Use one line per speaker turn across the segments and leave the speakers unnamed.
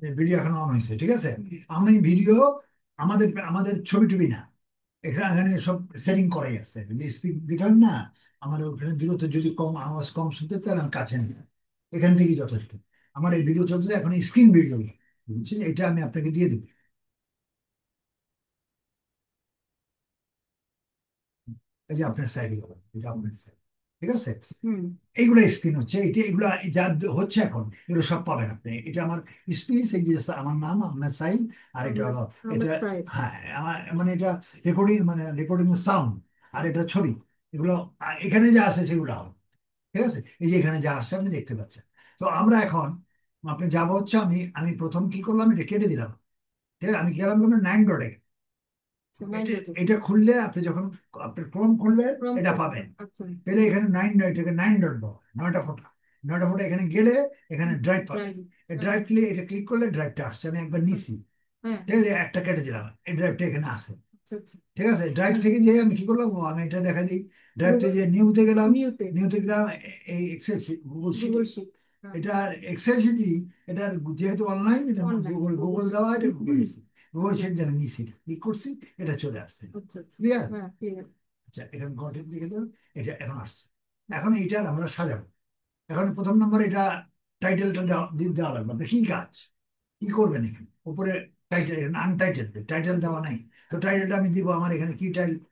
Video এখন on হয়েছে, ঠিক আছে। আমি ভিডিও, আমাদের আমাদের ছবি টবি না, এখানে এখানে সব সেটিং করাই আছে। স্পিড দিলাম না, আমার ওখানে দূরত্ব যদি কম, আওয়াজ কম শুনতে, তাহলে আমি কাছে নিই, এখান থেকেই যথেষ্ট। আমার এই ভিডিও চলছে এখন, স্ক্রিন ভিডিও, বুঝছি, এটা আমি আপনাকে দিয়ে দেবো। এই যে আপনার সাইডে, এটা আপনার সাইড, ঠিক আছে।
হুম।
এইগুলো স্ক্রিন হচ্ছে, এটা এগুলো যা হচ্ছে এখন, এগুলো সব পাবেন আপনি। এটা আমার স্পিচ, এই যে আমার নাম আহমেদ সাইদ, আর এটা
আহমেদ
হলো, এটা,
আহমেদ সাইদ।
হ্যাঁ, আমার মানে এটা রেকর্ডিং, মানে রেকর্ডিং সাউন্ড, আর এটা ছবি, এগুলো এখানে যা আছে সেগুলো হবে, ঠিক আছে। এই যে এখানে যা আসছে আপনি দেখতে পাচ্ছেন। তো আমরা এখন, আপনি যাবো হচ্ছে, আমি আমি প্রথম কি করলাম, এটা কেটে দিলাম, ঠিক আছে। আমি গেলাম কোনো 9 ডটে,
আচ্ছা, নাইন
এটা
ডটে।
এটা খুললে আপনি যখন আপনার ক্রোম খুলবেন,
ক্রোম
এটা
করতে।
পাবেন।
আচ্ছা।
পেলে এখানে 9 ডট, এটাকে 9 ডট বলে, 9টা ফোঁটা, 9টা ফোঁটা এখানে গেলে এখানে ড্রাইভ পাবেন।
ড্রাইভ।
এই
হ্যাঁ।
ড্রাইভ ক্লিক, এটা ক্লিক করলে ড্রাইভটা আসছে, আমি একবার নিছি,
হ্যাঁ।
ঠিক আছে, একটা কেটে দিলাম, এই ড্রাইভটা এখানে আসে,
আচ্ছা আচ্ছা।
ঠিক আছে। ড্রাইভ থেকে যে আমি কি করলাম, আমি এটা দেখা দিই, ড্রাইভ থেকে
গুগল
যে নিউতে গেলাম,
নিউতে।
নিউতে গেলাম, এই এক্সেল শিট, গুগল শিটে,
গুগল শিট। হ্যাঁ।
এটা এক্সেল শিটই, এটা যেহেতু অনলাইন, এটা
online
google,
google
google
sheet.
দেওয়া, এটা গুগল শিট, গুগল শিট যেন নিছি, ক্লিক করছি, এটা চলে আসছে,
আচ্ছা আচ্ছা।
ক্লিয়ার।
হ্যাঁ, ক্লিয়ার।
আচ্ছা, এখানে গঠন লিখে দেবেন, এটা এখন আসছে। এখন এইটার আমরা সাজাবো। এখন প্রথম নম্বর, এটা টাইটেলটা দেওয়া লাগবে, আপনার কি কাজ, কি করবেন এখানে উপরে। টাইটেল এখানে আনটাইটেল, টাইটেল দেওয়া নাই। তো টাইটেলটা আমি দিব, আমার এখানে কি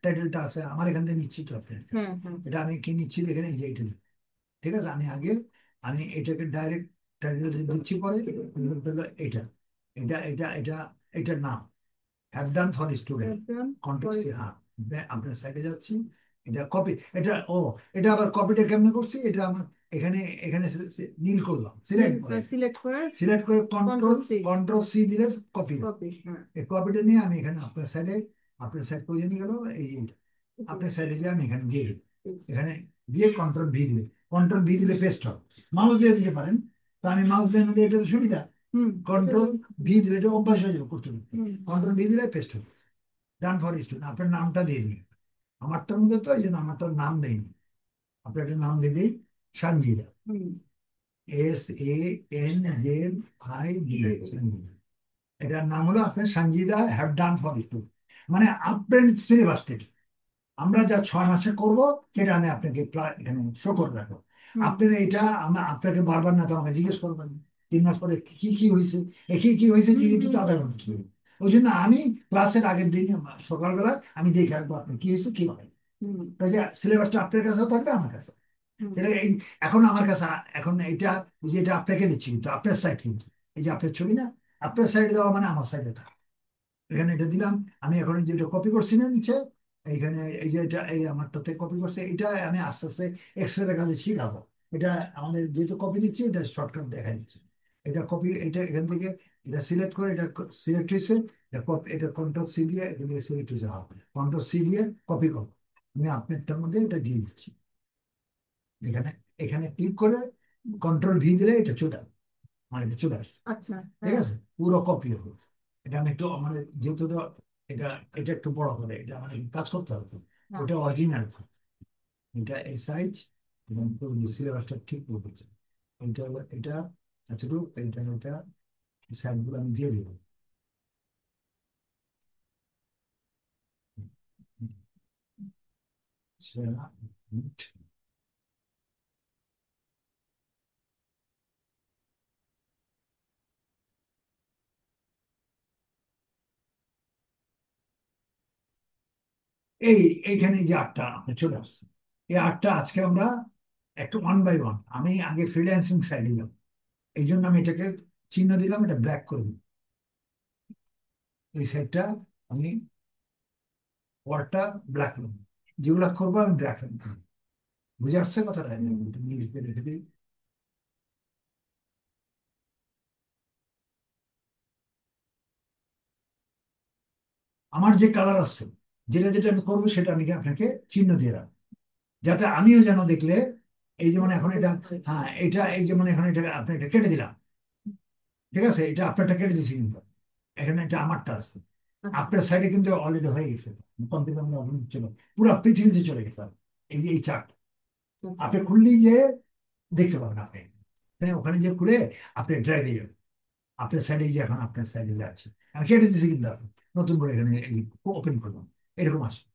টাইটেলটা আছে, আমার এখান থেকে নিচ্ছি তো আপনি,
হ্যাঁ হ্যাঁ।
এটা আমি কি নিচ্ছি এখানে, এই যে এটা দিব। ঠিক আছে, আমি আগে, আমি এটাকে ডাইরেক্ট টাইটেল দিচ্ছি, পরে হলো এটা, এটা এটা এটা এটার নাম, হ্যাভ ডান ফর স্টুডেন্ট,
একদম।
কন্টেক্ট,
পরে।
হ্যাঁ। আপনার সাইডে যাচ্ছি, এটা কপি, এটা, ও, এটা আবার কপিটা কেমনে করছি, এটা আমার এখানে, এখানে নীল করলাম,
নীল
সিলেক্ট করে,
সিলেক্ট করে।
সিলেক্ট করে control,
control C.
Control C দিলে কপি হয়।
কপি। হ্যাঁ।
এই কপিটা নিয়ে আমি এখানে আপনার সাইডে, আপনার সাইড করে নিয়ে গেল, এই এইটা,
জি।
আপনার সাইডে যে আমি এখানে দিয়ে দিই,
জি।
এখানে দিয়ে কন্ট্রোল ভি দিলে, কন্ট্রোল ভি দিলে পেস্ট হবে। মাউস দিয়ে দিতে পারেন, তো আমি মাউস দিয়ে নিলে এটা তো সুবিধা,
হুম। এটা
কন্ট্রোল
তো।
ভি দিলে এটা অভ্যাস হয়ে যাবে করতে করতে,
হুম।
কন্ট্রোল ভি দিলে পেস্ট হবে। ডান ফর স্টুডেন্ট, আপনার নামটা দিয়ে দিন। আমারটার মধ্যে তো এই জন্য আমারটার নাম দেয়নি, আপনাকে নাম দিয়ে দিই, সঞ্জিদা,
হুম।
SANZIDA, সঞ্জিদা। এটার নাম হলো আপনার Sanjida have done for student, মানে আপনার সিলেবাসটা, আমরা যা 6 মাসে করব, সেটা আমি আপনাকে এখানে শো করে রাখবো।
হুম।
আপনার এটা আপনাকে বারবার না তো আমাকে জিজ্ঞেস করবেন, 3 মাস পরে কি কি হয়েছে, কি কি হয়েছে
হুম।
জিজ্ঞেস
হুম।
তো আধা ঘন্টা চলবে। ওই জন্য আমি ক্লাসের আগের দিন সকালবেলা আমি দেখে রাখবো আপনার কি হয়েছে কি হয়।
হুম।
তো যে সিলেবাসটা আপনার কাছেও থাকবে, আমার কাছে,
হুম।
এটা এই, এখন আমার কাছে, এখন এটা, এই যে এটা আপনাকে দিচ্ছি, কিন্তু আপনার সাইড, কিন্তু এই যে আপনার ছবি না, আপনার সাইডে দেওয়া মানে আমার সাইডে থাকা, এখানে এটা দিলাম। আমি এখন এই যেটা কপি করছি না নিচে, এইখানে এই যে এটা, এই আমারটাতে কপি করছে, এটা আমি আস্তে আস্তে এক্সেলের কাজে শিখাবো। এটা আমাদের যেহেতু কপি দিচ্ছি, এটা শর্টকাট দেখা দিচ্ছে, এটা কপি, এটা এখান থেকে এটা সিলেক্ট করে, এটা সিলেক্ট হয়েছে, এটা কপি, এটা কন্ট্রোল সি দিয়ে এখান থেকে সিলেক্ট হয়েছে, হবে কন্ট্রোল সি দিয়ে কপি করবো। আমি আপনারটার মধ্যে এটা দিয়ে দিচ্ছি, এখানে, এখানে ক্লিক করে কন্ট্রোল ভি দিলে এটা চলে আসবে, মানে এটা চলে আসছে,
আচ্ছা।
ঠিক
হ্যাঁ।
আছে, পুরো কপি হবে। এটা আমি একটু মানে, যেহেতু এটা, এটা একটু বড় করে, এটা মানে কাজ করতে হবে তো।
হ্যাঁ।
ওটা অরিজিনাল, এটা এই সাইজ, এবং সিলেবাসটা ঠিক করে দিচ্ছে, এটা হলো এটা, এতটুকু, এটা এটা সাইডগুলো আমি দিয়ে দেবো। আচ্ছা, এই, এইখানে যে আটটা আপনি চলে আসছে, এই আটটা আজকে আমরা একটা ওয়ান বাই ওয়ান, আমি আগে ফ্রিল্যান্সিং সাইডে যাব, এই জন্য আমি এটাকে চিহ্ন দিলাম, এটা ব্ল্যাক করে দিই, এই সাইডটা আমি ওয়ার্ডটা ব্ল্যাক করবো, যেগুলা করবো আমি ব্ল্যাক করবো। বুঝে আসছে কথাটা,
হুম।
লিখে রেখে দিই। আমার যে কালার আসছে, যেটা যেটা আমি করবো, সেটা আমি আপনাকে চিহ্ন দিয়ে রাখবো, যাতে আমিও যেন দেখলে, এই যেমন এখন এটা,
বুঝতে পেরেছি।
হ্যাঁ, এটা এই যেমন এখন এটা আপনি এটা কেটে দিলাম, ঠিক আছে, এটা আপনারটা কেটে দিচ্ছি, কিন্তু এখানে এটা আমারটা আছে,
আচ্ছা
আপনার সাইডে কিন্তু অলরেডি হয়ে গেছে, কম্পিউটার মধ্যে অলরেডি ছিল, পুরো পৃথিবীতে চলে গেছে, এই যে এই চার্ট
আচ্ছা।
আপনি খুললেই যে দেখতে পাবেন আপনি, হ্যাঁ, ওখানে যে খুলে আপনি ড্রাইভে যাবেন, আপনার সাইডে, যে এখন আপনার সাইডে যাচ্ছে, আমি কেটে দিচ্ছি কিন্তু আপনি নতুন করে এখানে ওপেন করবেন, এরকম আসবে।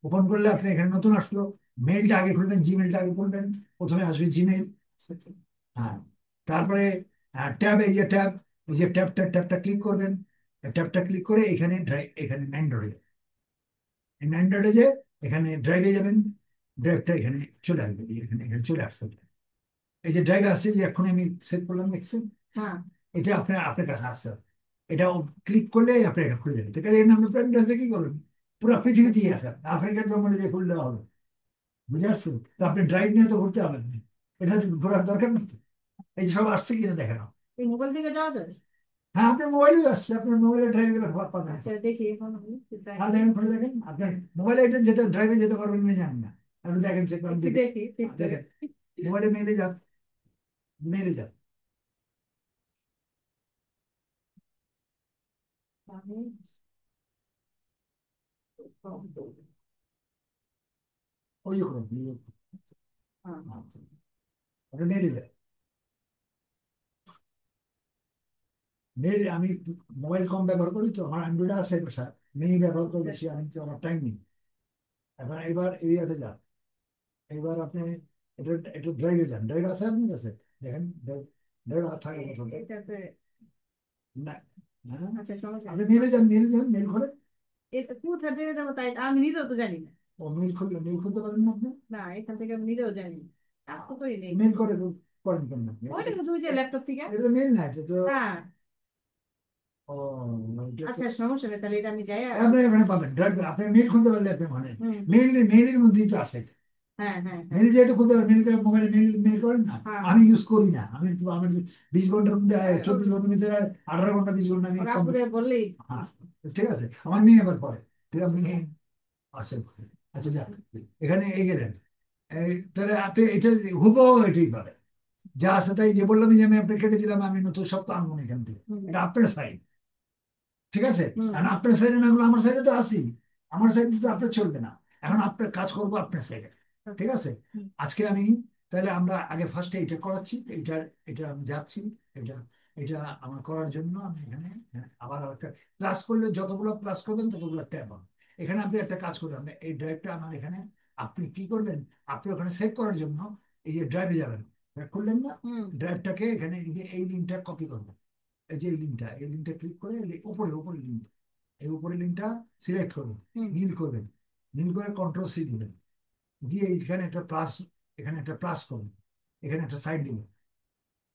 ওপেন করলে আপনি এখানে নতুন আসলো, মেইলটা আগে খুলবেন, জিমেইলটা আগে খুলবেন, প্রথমে আসবে জিমেইল। হ্যাঁ, তারপরে ট্যাব, এই যে ট্যাব, এই যে ট্যাবটা ক্লিক করবেন। ট্যাবটা ক্লিক করে এখানে এখানে অ্যান্ড্রয়েডে, অ্যান্ড্রয়েডে যে এখানে ড্রাইভে যাবেন, ড্রাইভটা এখানে চলে আসবে, এখানে এখানে চলে আসছে। এই যে ড্রাইভ আসছে, যে এখন আমি সেভ করলাম, দেখছেন?
হ্যাঁ,
এটা আপনার আপনার কাছে আসছে। এটা ক্লিক করলে আপনি এটা খুলে যাবে। তো কাজে এর নামে প্রেম ড্রাইভে কি করবেন, পুরো পৃথিবীতেই আছে, আফ্রিকার জঙ্গলে যে খুললে হবে, বুঝে আসছেন? তো আপনি ড্রাইভ নিয়ে তো ঘুরতে হবে না, এটা ঘোরার দরকার নেই। এই যে সব আসছে কিনা দেখেন।
এই মোবাইল থেকে যাওয়া যায়।
হ্যাঁ, আপনার মোবাইলেও আসছে, আপনার মোবাইলে ড্রাইভে পাবেন।
আচ্ছা, দেখি এখন আমি try
হ্যাঁ,
করি।
দেখেন, খুলে দেখেন, আপনার মোবাইলে এটা যেতে, ড্রাইভে যেতে পারবেন না জানেন না, আপনি দেখেন, চেক করেন,
একটু
দেখেন।
দেখি চেক করে।
দেখেন, মোবাইলে মেলে যান, মেলে যান।
আমি
ওই যে করুন,
হ্যাঁ,
আপনি মেলে যান। আমি মোবাইল কম ব্যবহার করি, তো আমার অ্যান্ড্রয়েড আছে, মেয়ে ব্যবহার করে বেশি, আমি তো আমার টাইম নেই। এখন এবার এরিয়াতে যান, এবার আপনি এটা এটা ড্রাইভে যান, ড্রাইভ আছে আপনার কাছে, দেখেন ড্রাইভ, ড্রাইভ থাকে কোথাও
এটাতে।
না। হ্যাঁ,
আচ্ছা, সমস্যা
আপনি
নেই।
মেলে যান, মেলে যান, মেল খোলেন।
এটা কোথা থেকে যাবো তাই আমি নিজেও তো জানি না।
ও, মেল খুললে, মেল খুলতে পারেন না আপনি?
না, এখান থেকে আমি নিজেও জানি না, কাজ তো করি নেই।
মেল করে করেন কেন আপনি?
ওইটা তো তুই যে ল্যাপটপ থেকে।
এটা তো মেল না, এটা তো।
হ্যাঁ।
ও, এটা তো
আচ্ছা, সমস্যা নেই, তাহলে এটা আমি যাই
আপনি এখানে পাবেন, ড্রাইভ আপনি মেল খুলতে পারলে আপনি মানে
হুম।
মেলের মধ্যেই তো আছে।
হ্যাঁ, হ্যাঁ, হ্যাঁ,
মেল যেহেতু খুলতে পারেন, মেল মোবাইলে মেল মেল করেন না।
হ্যাঁ।
আমি ইউজ করি না, আমি 20 ঘন্টার মধ্যে, 24 ঘন্টার মধ্যে 18 ঘন্টা, 20 ঘন্টা আমি
ওরা
কমপ্লিট।
পুরে বললেই।
হ্যাঁ, ঠিক আছে, আমার মেয়ে আবার পড়ে, ঠিক আছে, মেয়ে আছে। আচ্ছা, যাক, এখানে এই গেলেন, তাহলে আপনি এটা হুবহু এটাই পারে, যা আছে তাই, যে বললাম যে আমি আপনাকে কেটে দিলাম, আমি নতুন সব তো আনবো না এখান থেকে,
হুম,
এটা আপনার সাইড, ঠিক আছে?
হুম,
কারণ আপনার সাইডে না হলে আমার সাইডে তো আসি, আমার সাইডে তো আপনার চলবে না। এখন আপনার কাজ করবো আপনার সাইডে, ঠিক আছে?
হুম,
আজকে আমি, তাহলে আমরা আগে ফার্স্টে এটা করাচ্ছি, এটা আমি যাচ্ছি, এটা এটা আমার করার জন্য আমি এখানে, আবার একটা প্লাস করলে, যতগুলো প্লাস করবেন ততগুলো ট্যাব হবে। এখানে আপনি একটা কাজ করবেন, এই ড্রাইভটা আমার এখানে, আপনি কি করবেন, আপনি ওখানে সেভ করার জন্য এই যে ড্রাইভে যাবেন, খুললেন না,
হুম,
ড্রাইভটাকে এখানে এই লিঙ্কটা কপি করবেন। এই যে এই লিঙ্কটা ক্লিক করে, উপরে উপরে লিঙ্ক, এই উপরে লিঙ্কটা সিলেক্ট করবেন,
হুম।
নীল করবেন, নীল করে কন্ট্রোল সি দিবেন, দিয়ে এখানে একটা প্লাস, এখানে একটা প্লাস করবেন, এখানে একটা সাইড দিবেন,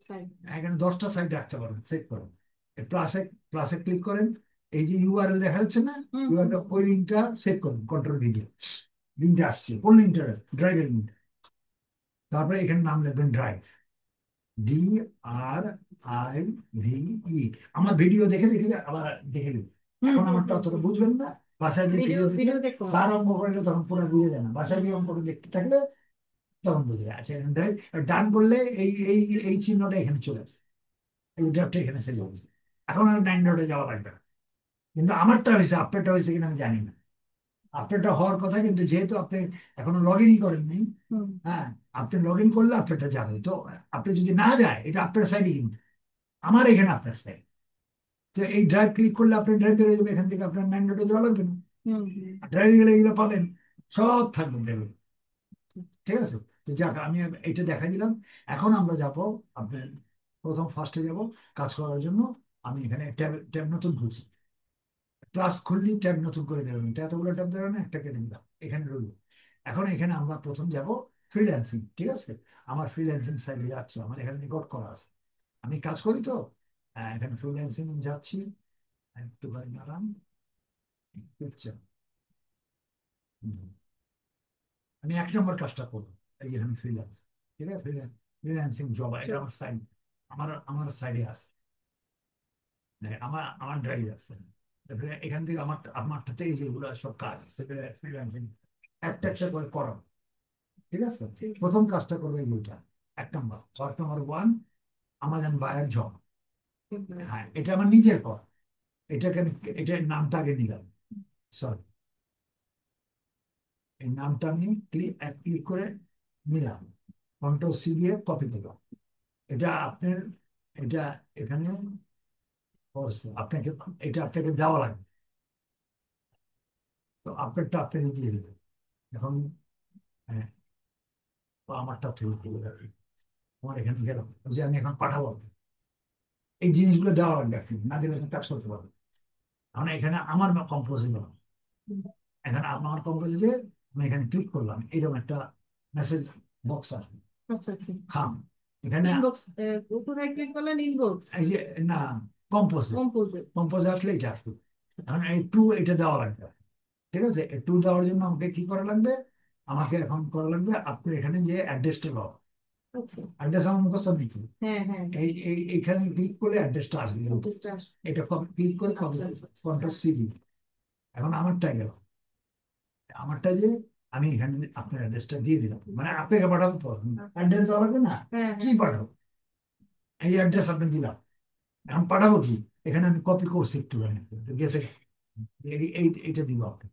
তাই।
এখানে 10টা সাইড রাখতে পারবেন, সেট করেন। প্লাসে প্লাসে ক্লিক করেন, এই যে ইউআরএল দেখা যাচ্ছে না,
হুম, হুম,
ইউআরএল ওই লিঙ্কটা সেভ করুন, কন্ট্রোল ভিডিও, লিঙ্কটা আসছে, কোন লিঙ্কটা, ড্রাইভের লিঙ্ক। তারপরে এখানে নাম লিখবেন ড্রাইভ, DRIVE। আমার ভিডিও দেখে দেখে আবার দেখে নেবেন।
হুম,
এখন
হুম,
আমার তো
হুম,
অতটা
হুম।
বুঝবেন না, বাসায় যে
ভিডিও
ভিডিও দেখলে
ভিডিও দেখো।
স্যার অঙ্ক করলে তখন পুরো বুঝে যায় না, বাসায় গিয়ে অঙ্ক করে দেখতে থাকলে তখন বুঝে যায়। আচ্ছা, এখানে ডান করলে এই এই এই চিহ্নটা এখানে চলে আসে, এই ড্রাফটটা এখানে সেভ হয়েছে। এখন আর 9 ডটে যাওয়া লাগবে না। কিন্তু আমারটা হয়েছে, আপনারটা হয়েছে কিনা আমি জানি না। আপনারটা হওয়ার কথা, কিন্তু যেহেতু আপনি এখনো লগ ইনই করেননি,
হুম।
হ্যাঁ, আপনি লগ ইন করলে আপনারটা যাবে। তো আপনি যদি না যায়, এটা আপনার সাইডে, কিন্তু আমার এখানে আপনার সাইড। তো এই ড্রাইভ ক্লিক করলে আপনি ড্রাইভ বেরিয়ে যাবে, এখান থেকে আপনার 9 ডটে যাওয়া লাগবে না।
হুম, হুম।
ড্রাইভে গেলে এগুলো পাবেন, সব থাকবে ড্রাইভে, ঠিক আছে? তো যাক, আমি এটা দেখা দিলাম। এখন আমরা যাব আপনার, প্রথম ফার্স্টে যাব কাজ করার জন্য। আমি এখানে ট্যাব ট্যাব নতুন খুলছি, প্লাস খুললি ট্যাব নতুন করে দেবেন, এতগুলো ট্যাব দেবেন, একটা কেটে দিলাম, এখানে রইল। এখন এখানে আমরা প্রথম যাব ফ্রিল্যান্সিং, ঠিক আছে? আমার ফ্রিল্যান্সিং সাইডে যাচ্ছে, আমার এখানে রেকর্ড করা আছে, আমি কাজ করি তো, এখানে ফ্রিল্যান্সিং যাচ্ছি, একটু দাঁড়ান, দেখছেন? হুম। আমি 1 নম্বর কাজটা করবো, এই যে এখানে ফ্রিল্যান্স, ঠিক আছে, ফ্রিল্যান্সিং জব, এটা আমার সাইড, আমার সাইডে আছে, আমার আমার ড্রাইভ আছে। তারপরে এখান থেকে আমারটাতে এই যেগুলো সব কাজ, সেটা ফ্রিল্যান্সিং একটা একটা করে করো, ঠিক আছে? প্রথম কাজটা করবে এই বইটা, 1 নম্বর, ওয়ার্ক নম্বর 1, আমাজন বায়ার জব। হ্যাঁ, এটা আমার নিজের কর, এটাকে আমি, এটার নামটা আগে নিলাম, সরি, এই নামটা আমি ক্লিক করে নিলাম, কন্ট্রোল সি দিয়ে কপি দিলাম। এটা আপনার, এটা এখানে অবশ্যই আপনাকে এটা আপনাকে দেওয়া লাগবে। তো আপনারটা আপনাকে দিয়ে দেবে এখন। হ্যাঁ, তো আমারটা ফেরত দিয়ে দেবে। আমার এখানে গেলাম যে আমি এখন পাঠাবো, এই জিনিসগুলো দেওয়া লাগবে, আপনি না দিলে আপনি কাজ করতে পারবেন। এখন এখানে আমার কম্পোজে গেলাম, এখানে আমার কম্পোজে আমি এখানে ক্লিক করলাম, এরকম একটা মেসেজ বক্স আসবে।
আচ্ছা আচ্ছা।
হ্যাঁ, এখানে
ইনবক্স, কোথায় ক্লিক করলেন? ইনবক্স,
এই যে, না, কম্পোজে,
কম্পোজে।
কম্পোজে আসলে এটা আসবে। এখন এই টু এটা দেওয়া লাগবে। ঠিক আছে, এই টু দেওয়ার জন্য আমাকে কি করা লাগবে? আমাকে এখন করা লাগবে আপনি এখানে যে অ্যাড্রেসটা দাও,
আচ্ছা।
অ্যাড্রেস আমার মুখস্থ নেই।
হ্যাঁ হ্যাঁ।
এইখানে ক্লিক করলে অ্যাড্রেসটা আসবে।
নোটিশটা আসবে।
এটা ক্লিক করে
আচ্ছা আচ্ছা আচ্ছা।
কন্ট্রোল সি দিই। এখন আমারটা গেল, আমারটা যে আমি এখানে আপনার অ্যাড্রেসটা দিয়ে দিলাম, মানে আপনাকে পাঠাবো তো অ্যাড্রেস দেওয়া লাগবে না,
হ্যাঁ
কি
হ্যাঁ।
পাঠাবো? এই অ্যাড্রেস আপনি দিলাম, এখন পাঠাবো কি? এখানে আমি কপি করছি একটুখানি, গেছে এইটা দিব আপনি।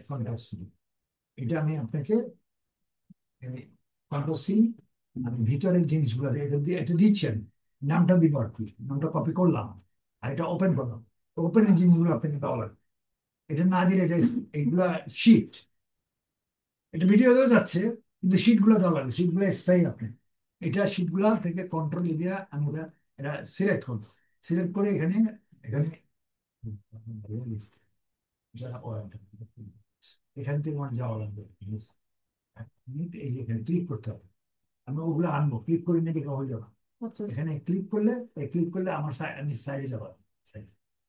কন্ট্রোল সি, এটা আমি আপনাকে কন্ট্রোল সি, আমি ভিতরের জিনিসগুলো এটা দিয়ে এটা দিচ্ছেন, নামটা দিব আর কি, নামটা কপি করলাম আর এটা ওপেন করলাম। ওপেনের জিনিসগুলো আপনাকে দেওয়া লাগবে, এটা না দিলে এটা এইগুলা শিট, এটা ভিডিওতেও যাচ্ছে, কিন্তু শিট গুলো দেওয়া লাগবে, শিট গুলো স্থায়ী আপনি। এটা শিট গুলা থেকে কন্ট্রোল দিয়ে আমি ওটা এটা সিলেক্ট করবো, সিলেক্ট করে এখানে এখানে যারা এখান থেকে আমার যাওয়া লাগবে। এই যে এখানে ক্লিক করতে হবে, আমি ওগুলো আনবো, ক্লিক করে নিয়ে দেখে হইলো না।
আচ্ছা আচ্ছা।
এখানে ক্লিক করলে, ক্লিক করলে আমার আমি সাইডে যাবো,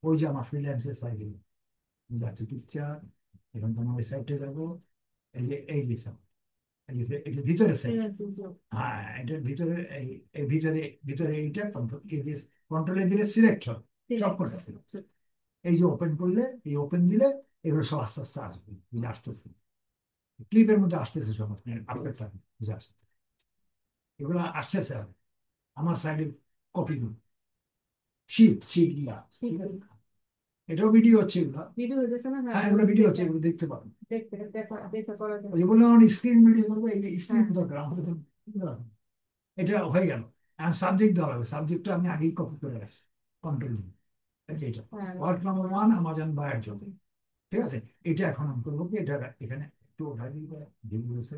ওই যে আমার ফ্রিল্যান্সের সাইডে যাচ্ছে পিকচার, এখন তোমার ওই সাইডে যাবো। এই যে সব, এই যে এটা ভিতরে সাইড। হ্যাঁ, এটার ভিতরে এই ভিতরে ভিতরে এইটা কন্ট্রোল কন্ট্রোলে দিলে সিলেক্ট হবে, সব কটা select। এই যে ওপেন করলে, এই ওপেন দিলে এগুলো সব আস্তে আস্তে আসবে, এই যে আসতেছে ক্লিপের মধ্যে আসতেছে সব, আপনি আপডেটটা বুঝে আসছে, এগুলো আসতেছে আমার সাইডে কপি শিট শিট গুলা। ঠিক আছে, এটাও ভিডিও হচ্ছে এগুলো।
ভিডিও হইতেছে না? হ্যাঁ,
হ্যাঁ, এগুলো ভিডিও হচ্ছে, এগুলো দেখতে পাবেন।
দেখতে দেখা দেখা করা যায়।
ওই যে বললাম আমার স্ক্রিন ভিডিও করবো, এই স্ক্রিন
হ্যাঁ।
দরকার আমাদের তো। এটা হয়ে গেল, আর সাবজেক্ট দেওয়া হবে, সাবজেক্টটা আমি আগেই কপি করে রাখছি কন্ট্রোল দিই। এই যে এটা
হ্যাঁ।
ওয়ার্ক নাম্বার 1 আমাজন বায়ার জন্য। ঠিক আছে, এটা এখন আমি করবো কি, এটা এখানে একটু উঠাই দিই, ভিডিওছে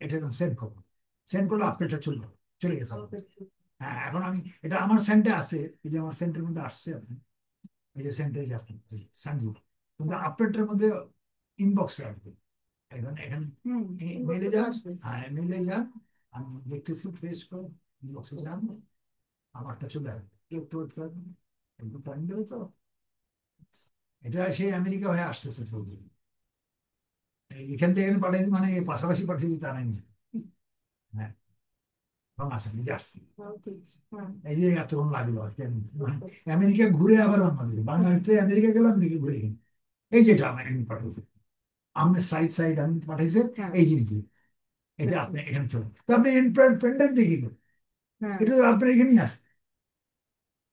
এটা এখন সেন্ড করবো, সেন্ড করলে আপডেটটা চলে গেছে আমার। হ্যাঁ, এখন আমি এটা আমার সেন্টে আছে, এই যে আমার সেন্টের মধ্যে আসছে আপনি, এই যে সেন্টে যে আপনি সঞ্জু, কিন্তু আপডেটের মধ্যে ইনবক্সে আসবে। এখানে এখানে
হুম।
মেলে
ইনবক্সে তো
যান,
আসবে।
হ্যাঁ মেলে যান, আমি দেখতেছি ফ্রেশ করে ইনবক্সে যান, আমারটা চলে আসবে, একটু ওয়েট করবেন, একটু টাইম দেবে তো। এটা সেই আমেরিকা হয়ে আসতেছে ছবি, এখান থেকে এখানে পাঠিয়ে মানে পাশাপাশি পাঠিয়ে দিতে আনাই। হ্যাঁ, এবং আসে নিজে আসছি।
তাও ঠিক। হ্যাঁ।
এই যে এতক্ষণ লাগলো আর কি, আমেরিকা ঘুরে আবার বাংলাদেশ, বাংলাদেশ থেকে আমেরিকা গেলাম, আমেরিকা ঘুরে গেলাম। এই যেটা আমি পাঠাইছি, আমি সাইড সাইড আমি পাঠাইছে
হ্যাঁ।
এই জিনিসগুলো, এটা
আচ্ছা
আপনি
আচ্ছা।
এখানে চলুন, তো আপনি পেন্ডার দেখি তো,
হ্যাঁ।
এটা তো আপনার এখানেই আছে,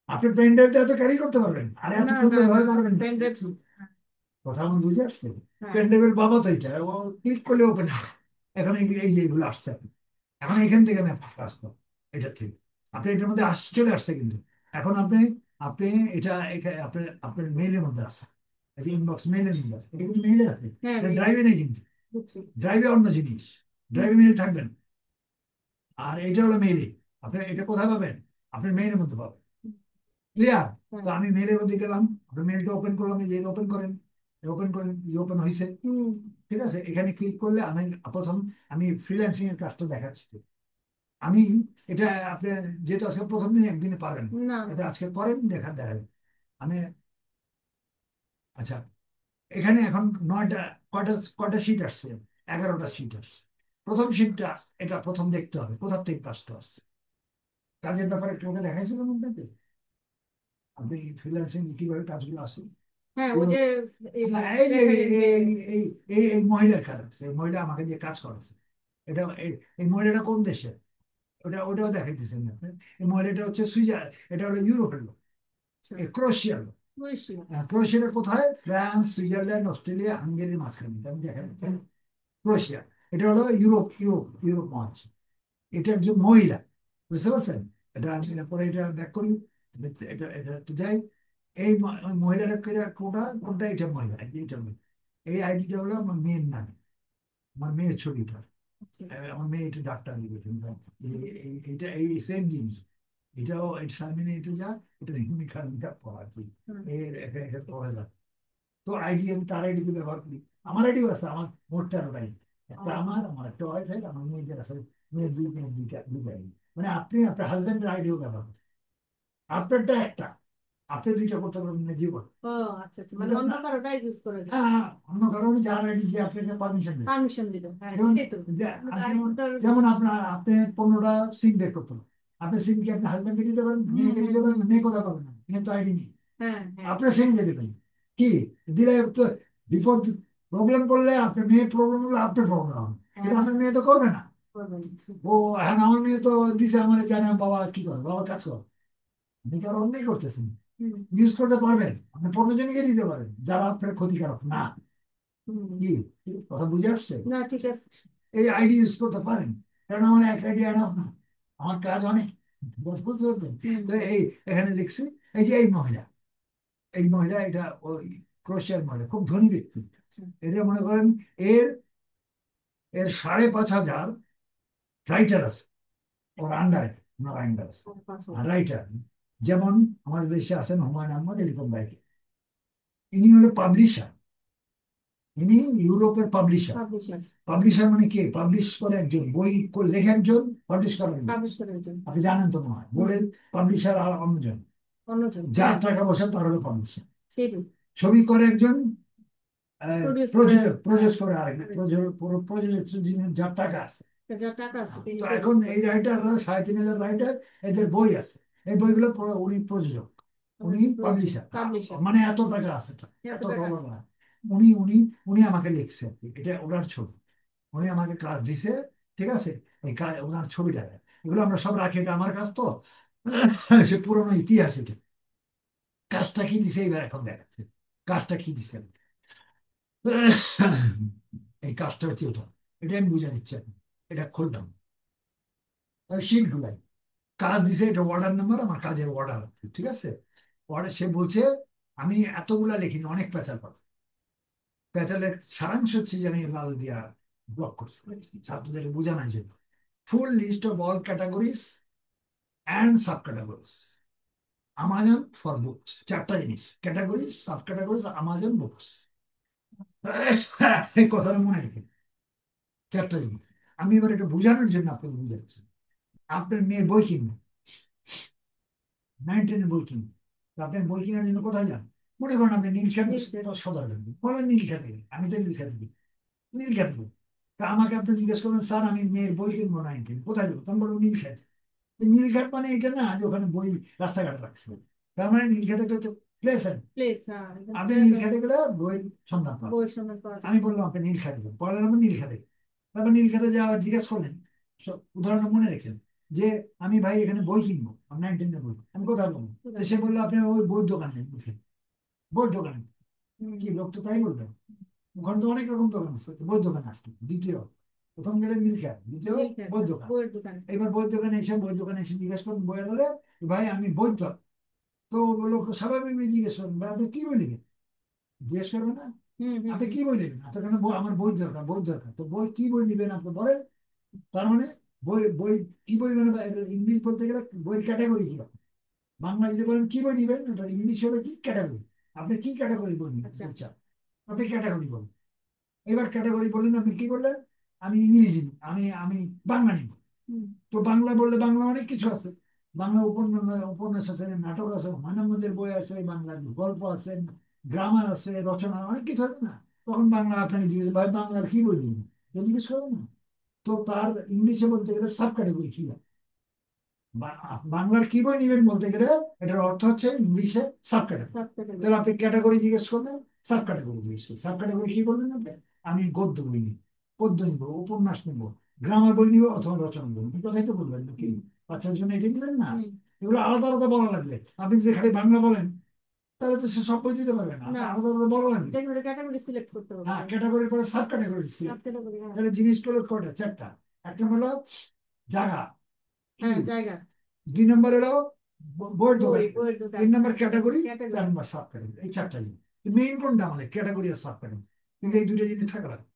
আপনি পেন ড্রাইভটা এত ক্যারি করতে পারবেন আর এত
না না
সুন্দর
না,
ভাবে পারবেন না।
Pen drive.
কথা আমার বুঝে আসছে,
হ্যাঁ।
পেন ড্রাইভের বাবা তো এটা, ও ক্লিক করলে ওপেন হয়। এখন এই যে এগুলো আসছে আপনি, এখন এখান থেকে আমি কাজ করবো, এটা থেকে আপনি এটার মধ্যে চলে আসছে কিন্তু। এখন আপনি আপনি এটা আপনার আপনার মেইলের মধ্যে আছে, এই যে ইনবক্স মেইলের মধ্যে আছে, এটা কিন্তু মেইলে আছে,
হ্যাঁ,
এটা
মেইল।
ড্রাইভে নেই কিন্তু,
বুঝছি।
ড্রাইভে অন্য জিনিস,
হুম।
ড্রাইভে মেইল থাকবেন, আর এটা হলো মেইলে। আপনি এটা কোথায় পাবেন? আপনার মেইলের মধ্যে পাবেন, ক্লিয়ার?
হ্যাঁ।
তো আমি মেইলের মধ্যে গেলাম, আপনার মেইলটা ওপেন করলাম, এই যে ওপেন করেন, ওপেন করেন, ওপেন হয়েছে।
হুম।
ঠিক আছে, এখানে ক্লিক করলে আমি প্রথম আমি ফ্রিল্যান্সিং এর কাজটা দেখাচ্ছি। আমি এটা আপনি যেহেতু আজকে প্রথম দিন একদিনে পারেন,
না না।
এটা আজকে করেন দেখা যাবে। আমি আচ্ছা, এখানে এখন 9টা, কয়টা কয়টা শিট আসছে? 11টা শিট আসছে। প্রথম শিটটা, এটা প্রথম দেখতে হবে কোথা থেকে কাজটা আসছে, কাজের ব্যাপারে তোকে দেখাইছিলাম আপনাকে, আপনি ফ্রিল্যান্সিং কিভাবে কাজগুলো আসে।
হ্যাঁ, ওই যে এই
হ্যাঁ, এই যে
দেখাইলেন যে।
এই মহিলার কাজ, এই মহিলা আমাকে দিয়ে কাজ করেছে। এটা এই মহিলাটা কোন দেশে, ওটাও দেখাইতেছেন আপনি। এই মহিলাটা হচ্ছে এটা হলো ইউরোপের লোক, এই ক্রোয়েশিয়ার লোক।
বুঝছি।
ক্রোয়েশিয়াটা কোথায়? ফ্রান্স, সুইজারল্যান্ড, অস্ট্রেলিয়া, হাঙ্গেরির মাঝখানে, আমি দেখেন ক্রোয়েশিয়া। এটা হলো ইউরোপ ইউরোপ ইউরোপ মহাদেশ। এটা একজন মহিলা, বুঝতে পারছেন? এটা আমি পরে এটা ব্যাক করি, এটা এটা তো যাই। এই ওই মহিলাটা কোনটা কোনটা, এটা মহিলা, এটা মহিলা। এই আইডিটা হলো আমার মেয়ের নাম, আমার মেয়ের ছবিটা।
আচ্ছা।
আমার মেয়ে এটা ডাক্তার দিবে, এটা এই সেম জিনিস। এটাও সামনে এটা যা, এটা নিখা পড়া আর কি,
হুম।
এর পড়া যায়। তো আইডি আমি তার আইডি ব্যবহার করি। আমার আইডিও আছে, আমার মোট 13টা আইডি। একটা আমার একটা ওয়াইফাই, আমার মেয়েদের আছে, মেয়ের দুইটা আইডি। মানে আপনি আপনার হাজবেন্ডের আইডিও ব্যবহার করতে, আপনারটা একটা, আপনি দুইটা করতে পারবেন না জীবন।
ও আচ্ছা আচ্ছা, মানে অন্য কারোটা ইউজ করে যায়।
হ্যাঁ হ্যাঁ, অন্য কারণে যার আইডি যে আপনাকে পারমিশন দেবে।
পারমিশন দিল, হ্যাঁ
যেমন
এটাই তো।
যেমন আপনার আপনি 15টা সিম বের করতে পারেন। আপনি সিম কি আপনি হাজবেন্ডকে দিতে পারেন, মেয়েকে দিতে পারেন? মেয়ে কোথায় পাবেন না, মেয়ে তো আইডি নেই।
হ্যাঁ হ্যাঁ
আপনার সিম দিয়ে দেবেন, কি দিলে তো বিপদ, প্রবলেম করলে আপনার মেয়ে প্রবলেম হলে আপনার প্রবলেম হবে, কিন্তু আপনার মেয়ে তো করবে না।
করবেন।
ও এখন আমার মেয়ে তো দিছে, আমার জানে বাবা কি করে, বাবা কাজ করে, আপনি কি আর অন্যায় করতেছেন?
হুম
ইউজ করতে পারবেন, আপনি 15 জনকে দিতে পারেন যারা আপনার ক্ষতিকারক না।
হুম।
কি কথা বুঝে আসছে?
না ঠিক আছে।
এই আইডি ইউজ করতে পারেন, কারণ আমার এক আইডি এনাফ না, আমার কাজ অনেক, বুঝতে পারছেন?
হুম।
তো এই এখানে লিখছি, এই যে এই মহিলা, এই মহিলা এটা ওই ক্রোয়েশিয়ার মহিলা, খুব ধনী ব্যক্তি।
আচ্ছা।
এটা মনে করেন এর এর 5,500 রাইটার আছে ওর আন্ডারে, ওনার আন্ডার রাইটার। যেমন আমাদের দেশে আছেন হুমায়ুন আহমদ, এরকম রাইটার। ইনি হলো পাবলিশার, ইনি ইউরোপের পাবলিশার।
পাবলিশার।
পাবলিশার মানে কে? পাবলিশ করে একজন, বই লেখে একজন, পাবলিশ করে একজন।
পাবলিশ করে একজন।
আপনি জানেন তো মনে হয়, বোর্ডের পাবলিশার আর অন্যজন,
অন্যজন,
যার
হ্যাঁ
টাকা পয়সা তার হলো পাবলিশার।
সেটাই।
ছবি করে একজন,
প্রডিউস করে।
প্রযোজক
হ্যাঁ
প্রযোজ করে আরেকজন, প্রযোজক যার টাকা আছে।
যার টাকা আছে তিনি
তো
প্রডিউস
এখন
করে।
এই রাইটাররা 3,500 রাইটার, এদের বই আছে, এই বইগুলো উনি প্রযোজক, উনি পাবলিশার।
পাবলিশার।
মানে এত টাকা আছে তার,
এত
এত
টাকা।
ডলার না। উনি উনি উনি আমাকে লিখছে আর কি, এটা ওনার ছবি, উনি আমাকে কাজ দিছে, ঠিক আছে? এই ওনার ছবিটা, এগুলো আমরা সব রাখি, এটা আমার কাজ তো। সে পুরোনো ইতিহাস এটা। কাজটা কি দিছে এবার এখন দেখাচ্ছে, কাজটা কি দিছে। এই কাজটা হচ্ছে এটা, এটা আমি বুঝে দিচ্ছি এখন। এটা খুললাম, শিট গুলাই কাজ দিছে, এটা অর্ডার নাম্বার, আমার কাজের অর্ডার আছে, ঠিক আছে? অর্ডার, সে বলছে আমি এতগুলা লিখিনি, অনেক পেঁচাল পাবো। পেঁচালের সারাংশ হচ্ছে যে আমি লাল দিয়া ব্লক করছি ছাত্রদের বোঝানোর জন্য। Full list of all categories and sub categories, Amazon for books, 4টা জিনিস, categories, sub categories, Amazon, books. এই কথাটা মনে রেখে, 4টা জিনিস। আমি এবার এটা বোঝানোর জন্য আপনাকে বুঝাচ্ছি। আপনার মেয়ে বই কিনবেন, 9-10 বই কিনবেন, তো আপনি বই কেনার জন্য কোথায় যান? মনে করেন আপনি নীলক্ষেত সদর যাবেন, বলেন নীলক্ষেতে গেলেন, আমি তো নীলক্ষেতে গেছি, নীলক্ষেতে গেলেন। তা আমাকে আপনি জিজ্ঞেস করবেন, স্যার আমি মেয়ের বই কিনবো 9-10, কোথায় যাবো? তখন বলবো নীলক্ষেত। নীলঘাট মানে এটা না যে ওখানে বই রাস্তাঘাটে রাখছে, তার মানে নীলক্ষেত একটা প্লেস।
প্লিজ হ্যাঁ
আপনি নীলক্ষেতে গেলে বইয়ের সন্ধান পাবেন।
বই শোনার পাওয়া যায়।
আমি বললাম আপনি নীলক্ষেতে যান, পরে আমি নীলক্ষেতে, তারপর নীলক্ষেতে যা আবার জিজ্ঞেস করলেন, উদাহরণটা মনে রেখেন যে আমি ভাই এখানে বই কিনবো, 9-10 বই, আমি কোথায় বলবো? তো সে বললো আপনি ওই বইয়ের দোকানে যান, বইয়ের দোকানে।
হুম।
কি লোক তো তাই বলবে, ওখানে তো অনেক রকম দোকান আছে, বইয়ের দোকানে আসতো দ্বিতীয়, প্রথম গেলে নীলক্ষেত, দ্বিতীয়
নীলক্ষেত,
বইয়ের দোকান।
বইয়ের দোকান।
এবার বইয়ের দোকানে এসে জিজ্ঞেস করুন বইয়ালারে, ভাই আমি বই তো, তো লোক স্বাভাবিক জিজ্ঞেস করুন ভাই আপনি কি বই লিখেন, জিজ্ঞেস করবে না?
হুম হুম
আপনি
হুম।
কি বই নেবেন? আপনার কেন আমার বই দরকার, বই দরকার, তো বই কি বই নেবেন আপনি বলেন। তার মানে বই বই কি বই মানে, ইংলিশ বলতে গেলে বইয়ের ক্যাটাগরি কি হবে? বাংলা যদি বলেন কি বই নিবেন, ওটা ইংলিশ হবে কি ক্যাটাগরি, আপনি কি ক্যাটাগরি বই নিবেন,
আচ্ছা।
বই চান, আপনি ক্যাটাগরি বলেন। এবার ক্যাটাগরি বললেন, আপনি কি করলেন? আমি ইংরেজি নিব, আমি বাংলা নিব।
হুম।
তো বাংলা বললে বাংলা অনেক কিছু আছে, বাংলা উপন্যাস আছে, নাটক আছে, মানবদের বই আছে, বাংলার গল্প আছে, গ্রামার আছে, রচনা, অনেক কিছু আছে না? তখন বাংলা আপনাকে জিজ্ঞেস, ভাই বাংলার কি বই দিবেন, জিজ্ঞেস করবেন না? তো তার ইংলিশে বলতে গেলে সাব ক্যাটাগরি কি হয়? বাংলার কি বই নিবেন বলতে গেলে এটার অর্থ হচ্ছে ইংলিশে সাব ক্যাটাগরি।
সব থেকে
তাহলে আপনি ক্যাটাগরি জিজ্ঞেস করলেন, সাব ক্যাটাগরি জিজ্ঞেস করলেন, সাব ক্যাটাগরি কি বললেন আপনি? আমি গদ্য বই নিব, পদ্য নিব, উপন্যাস নিব, গ্রামার বই নিব, অথবা রচনা বই, এই কথাই তো বলবেন নাকি? বাচ্চার জন্য এটা নিবেন না?
হুম।
এগুলো আলাদা আলাদা বলা লাগবে, আপনি যদি খালি বাংলা বলেন তাহলে তো সে সব বই দিতে পারবে না,
না।
আলাদা আলাদা বড় না।
ক্যাটাগরি সিলেক্ট করতে হবে।
হ্যাঁ, ক্যাটাগরির পরে সাব ক্যাটাগরি।
Sub category.
তাহলে জিনিসগুলো কয়টা? চারটা। একটা হলো জায়গা,
হ্যাঁ, জায়গা।
2 নম্বর হলো বইয়ের দোকান,
বইয়ের দোকান।
3 নম্বর ক্যাটাগরি,
ক্যাটাগরি।
4 নম্বর সাব ক্যাটাগরি। এই চারটা জিনিস মেইন কোনটা আমাদের? ক্যাটাগরি আর সাব ক্যাটাগরি। কিন্তু এই দুটো জিনিস থাকা লাগবে,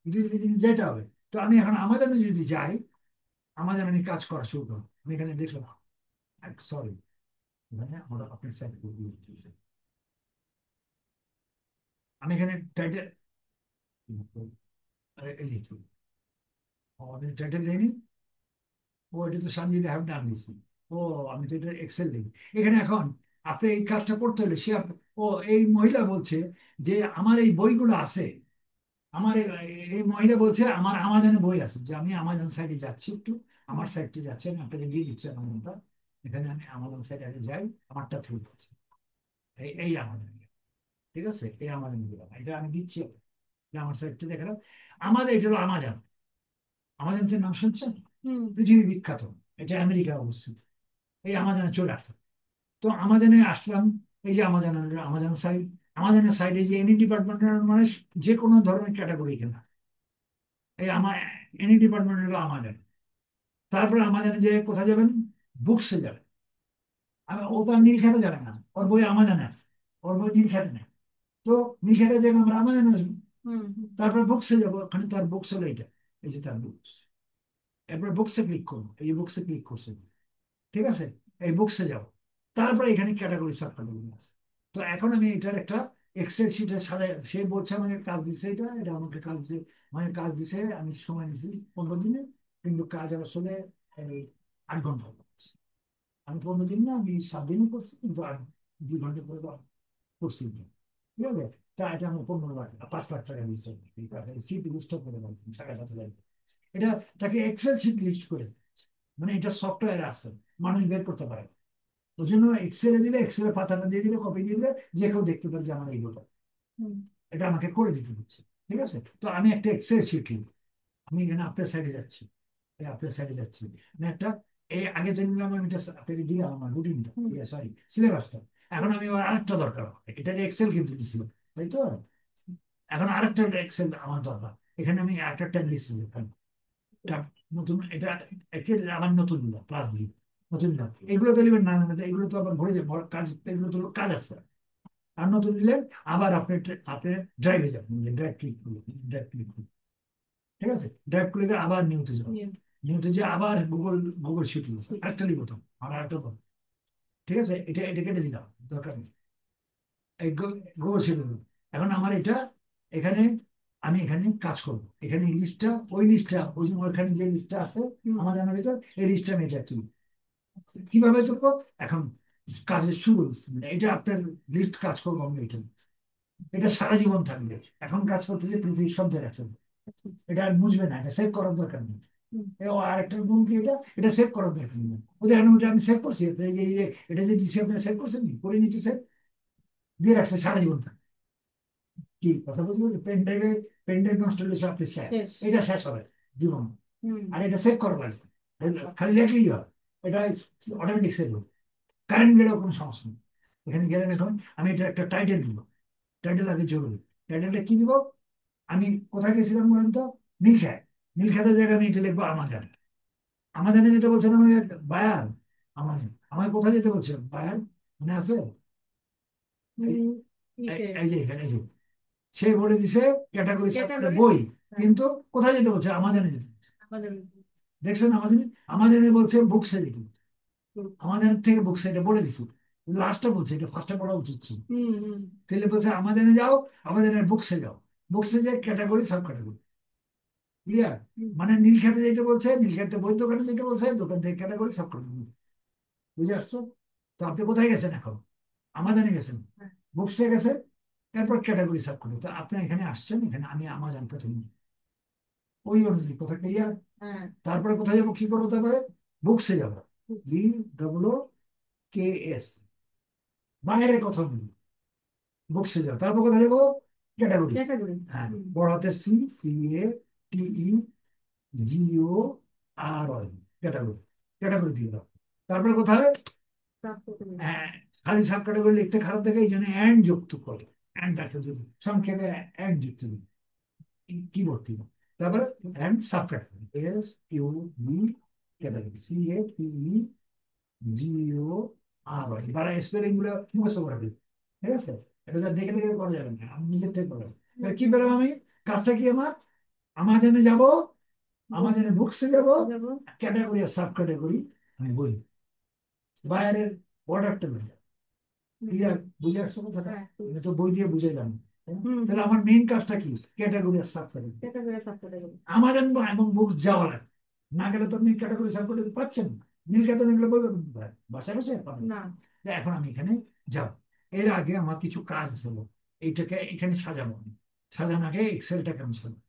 দুটো জিনিস যেতে হবে। তো আমি এখন আমাজনে যদি যাই, আমাজন আমি কাজ করা শুরু করবো। আমি এখানে দেখলাম, সরি, মানে আমরা আপনার সাইড আমি এখানে টাইটেল এই যে আমি টাইটেল দিইনি। ও, এটা তো সঞ্জিত হ্যাভ ডান দিছি। ও, আমি তো এটা এক্সেল দিই এখানে। এখন আপনি এই কাজটা করতে হলে ও, এই মহিলা বলছে যে আমার এই বইগুলো আছে। আমার এই মহিলা বলছে আমার আমাজনে বই আছে, যে আমি আমাজন সাইডে যাচ্ছি একটু, আমার সাইডে যাচ্ছে, আমি আপনাকে দিয়ে দিচ্ছি আমার নামটা। এখানে আমি আমাজন সাইডে আগে যাই, আমারটা থ্রু করছি। এই আমাজন, ঠিক আছে, এই আমাজন দিলাম, এটা আমি দিচ্ছি। এটা আমার সাইডটা দেখালাম। আমাদের এটা হলো আমাজন। আমাজনের নাম শুনছেন? পৃথিবী বিখ্যাত, এটা আমেরিকায় অবস্থিত। এই আমাজনে চলে আসলাম। তো আমাজনে আসলাম, এই যে আমাজন, আমাজন সাইড। আমাজনের সাইডে যে এনি ডিপার্টমেন্টের, মানে যে কোনো ধরনের ক্যাটাগরি কেনা, এই আমার এনি ডিপার্টমেন্ট হলো আমাজন। তারপরে আমাজনে যে কোথায় যাবেন? বুকসে যাবেন। ও তো আর নীলক্ষেতে যাবে না, ওর বই আমাজনে আছে, ওর বই নীলক্ষেতে নেই। তো নীলক্ষেতে যাবে, আমরা আমাজনে আসবো। তারপরে বুকসে যাবো, ওখানে তার বুকস হলো এটা, এই যে তার বুকস। এরপরে বুকসে ক্লিক করবো, এই যে বুকসে ক্লিক করছে, ঠিক আছে। এই বুকসে যাও, তারপরে এখানে ক্যাটাগরি সাব ক্যাটাগরি আছে। তো এখন আমি এটার একটা এক্সেল শিটে সাজাই। সে বলছে আমাকে কাজ দিছে, এটা এটা আমাকে কাজ দিয়ে, মানে কাজ দিছে, আমি সময় নিছি 15 দিনে, কিন্তু কাজ আসলে এই 8 ঘন্টা করছি। আমি 15 দিন না, আমি 7 দিনই করছি, কিন্তু 2 ঘন্টা করে করছি। ঠিক আছে। তা এটা আমি 15 লাখ 5 লাখ টাকা দিচ্ছি। শিট লিস্ট করে টাকাটা চলে যাবে। এটা তাকে এক্সেল শিট লিস্ট করে, মানে এটা সফটওয়্যার আছে, মানুষ বের করতে পারে। ওই জন্য এক্সেলে দিলে, এক্সেলের পাতাটা দিয়ে দিলে, কপি দিয়ে দিলে, যে কেউ দেখতে পারে যে আমার এই গোটা। এটা আমাকে করে দিতে হচ্ছে, ঠিক আছে। তো আমি একটা এক্সেল শিট নিই, আমি এখানে আপনার সাইডে যাচ্ছি, এই আপনার সাইডে যাচ্ছি, আমি একটা, এই আগে যে নিলাম আমি এটা আপনাকে দিলাম আমার রুটিনটা, সরি সিলেবাসটা। এখন আমি আবার আরেকটা দরকার, এটা এক্সেল কিন্তু দিছিল, তাই তো। এখন আরেকটা এক্সেল আমার দরকার। এখানে আমি একটা ট্যাব দিচ্ছি, নতুন এটা আমার নতুন ক্লাস দিই, নতুন কাজ এগুলো তো নেবেন না, এগুলো তো আবার ভরে যাবে কাজ, এগুলো তো কাজ আছে। আর নতুন নিলেন, আবার আপনি আপনি ড্রাইভে যাবেন, ড্রাইভ ক্লিক করুন, ড্রাইভ ক্লিক করুন, ঠিক আছে। ড্রাইভ ক্লিকে আবার নিউতে যাবেন, নিউতে যে আবার গুগল, গুগল শিট আরেকটা লিখো তো, আর আরেকটা তো, ঠিক আছে। এটা কেটে দিলাম, দরকার নেই। এই গুগল শিট। এখন আমার এটা এখানে, আমি এখানে কাজ করবো, এখানে এই লিস্টটা, ওই লিস্টটা, ওই ওইখানে যে লিস্টটা আছে আমার জানার ভিতর, এই লিস্টটা আমি এটা তুলি। কিভাবে তুলবো? এখন কাজের শুরু, এটা আপনার লিস্ট কাজ করবো আমি এটা, এটা সারা জীবন থাকবে। এখন কাজ করতে যে পৃথিবীর সব জায়গায় চলবে, এটা আর বুঝবে না, এটা সেভ করার দরকার নেই। আরেকটা গুণ কি, এটা সেভ করার দরকার নেই। ওদের এখন ওটা আমি সেভ করছি, এটা যে দিচ্ছি আপনারা সেভ করছেন, করে নিচ্ছি, সেভ দিয়ে রাখছে, সারা জীবন থাকবে। কি কথা বলছি? পেন ড্রাইভে, পেন ড্রাইভ নষ্ট হলে সব শেষ, এটা শেষ হবে জীবন। আর এটা সেভ করা লাগবে, খালি লেখলেই হয়, এটা অটোমেটিক সেভ হবে। কারেন্ট গেলেও কোনো সমস্যা নেই। এখানে গেলেন, এখন আমি এটা একটা টাইটেল দিব, টাইটেল আগে জরুরি। টাইটেলটা কি দিব? আমি কোথায় গেছিলাম বলেন তো? নীলক্ষেত। নীলক্ষেতের জায়গায় আমি এটা লিখবো আমাজন। আমাজনে যেতে বলছেন আমাকে বায়ার, আমাজন আমাকে কোথায় যেতে বলছে? বায়ার, মনে আছে? এই যে এখানে, এই যে সে বলে দিছে ক্যাটাগরি বই, কিন্তু কোথায় যেতে বলছে? আমাজনে যেতে বলছে। দেখছেন আমাজনে, আমাজনে বলছে বুকসে যেতে বলছে, আমাদের থেকে বুকসে, এটা বলে দিছি। লাস্টটা বলছে, এটা ফার্স্টটা পড়া উচিত ছিল। তাহলে বলছে আমাজনে যাও, আমাজনের বুকসে যাও, বুকসে যে ক্যাটাগরি সাব ক্যাটাগরি, ক্লিয়ার? মানে নীলক্ষেতে যেতে বলছে, নীলক্ষেতে বই দোকানে যেতে বলছে, দোকান থেকে ক্যাটাগরি সাব ক্যাটাগরি, বুঝে আসছো? তো আপনি কোথায় গেছেন এখন? আমাজনে গেছেন, বুকসে গেছেন, এরপর ক্যাটাগরি সাব ক্যাটাগরি। তো আপনি এখানে আসছেন, এখানে আমি আমাজন প্রথমে, ওই অনুযায়ী কথা ক্লিয়ার। তারপরে কোথায় যাবো, কি করবো? তারপরে বুকসে যাবো, BWKS, বাইরের কথা বলি, বুকসে যাবো। তারপর কোথায় যাবো? ক্যাটাগরি। হ্যাঁ, বড় হাতের CATEGORY, ক্যাটাগরি, ক্যাটাগরি দিয়ে দাও। তারপরে কোথায়? হ্যাঁ, খালি সাব ক্যাটাগরি লিখতে খারাপ দেখে এই জন্য অ্যান্ড যুক্ত করে, অ্যান্ড একটা যদি সংক্ষেপে অ্যান্ড যুক্ত কিবোর্ড থেকে, তারপরে and sub category, SUB category, CHPEGORY, এবার স্পেলিং গুলো মুখস্থ করে দিই। ঠিক আছে, এটা যা দেখে দেখে করা যাবে না, আমি নিজের থেকে করবো। এবার কি পেলাম আমি? কাজটা কি আমার? আমাজনে যাব, আমাজনে বুকসে যাব,
যাবো।
ক্যাটাগরি আর সাব ক্যাটাগরি আমি বই, বাইরের অর্ডারটা নেই। ক্লিয়ার? বুঝে আসছো কথাটা?
হ্যাঁ,
আমি তো বই দিয়ে বুঝাইলাম, তাই না?
হুম,
তাহলে আমার মেইন কাজটা কি? ক্যাটাগরি আর sub category.
Category sub category.
Amazon এবং বুকস যাওয়া লাগে, না গেলে তো আপনি ক্যাটাগরি সাব ক্যাটাগরি পাচ্ছেন না। নীলকাতে নিলে বলবেন বাসায় বসে পাবেন
না।
না। এখন আমি এখানে যাব, এর আগে আমার কিছু কাজ ছিল, এইটাকে এখানে সাজাবো। সাজানোর আগে এক্সেলটাকে আমি সাজাবো।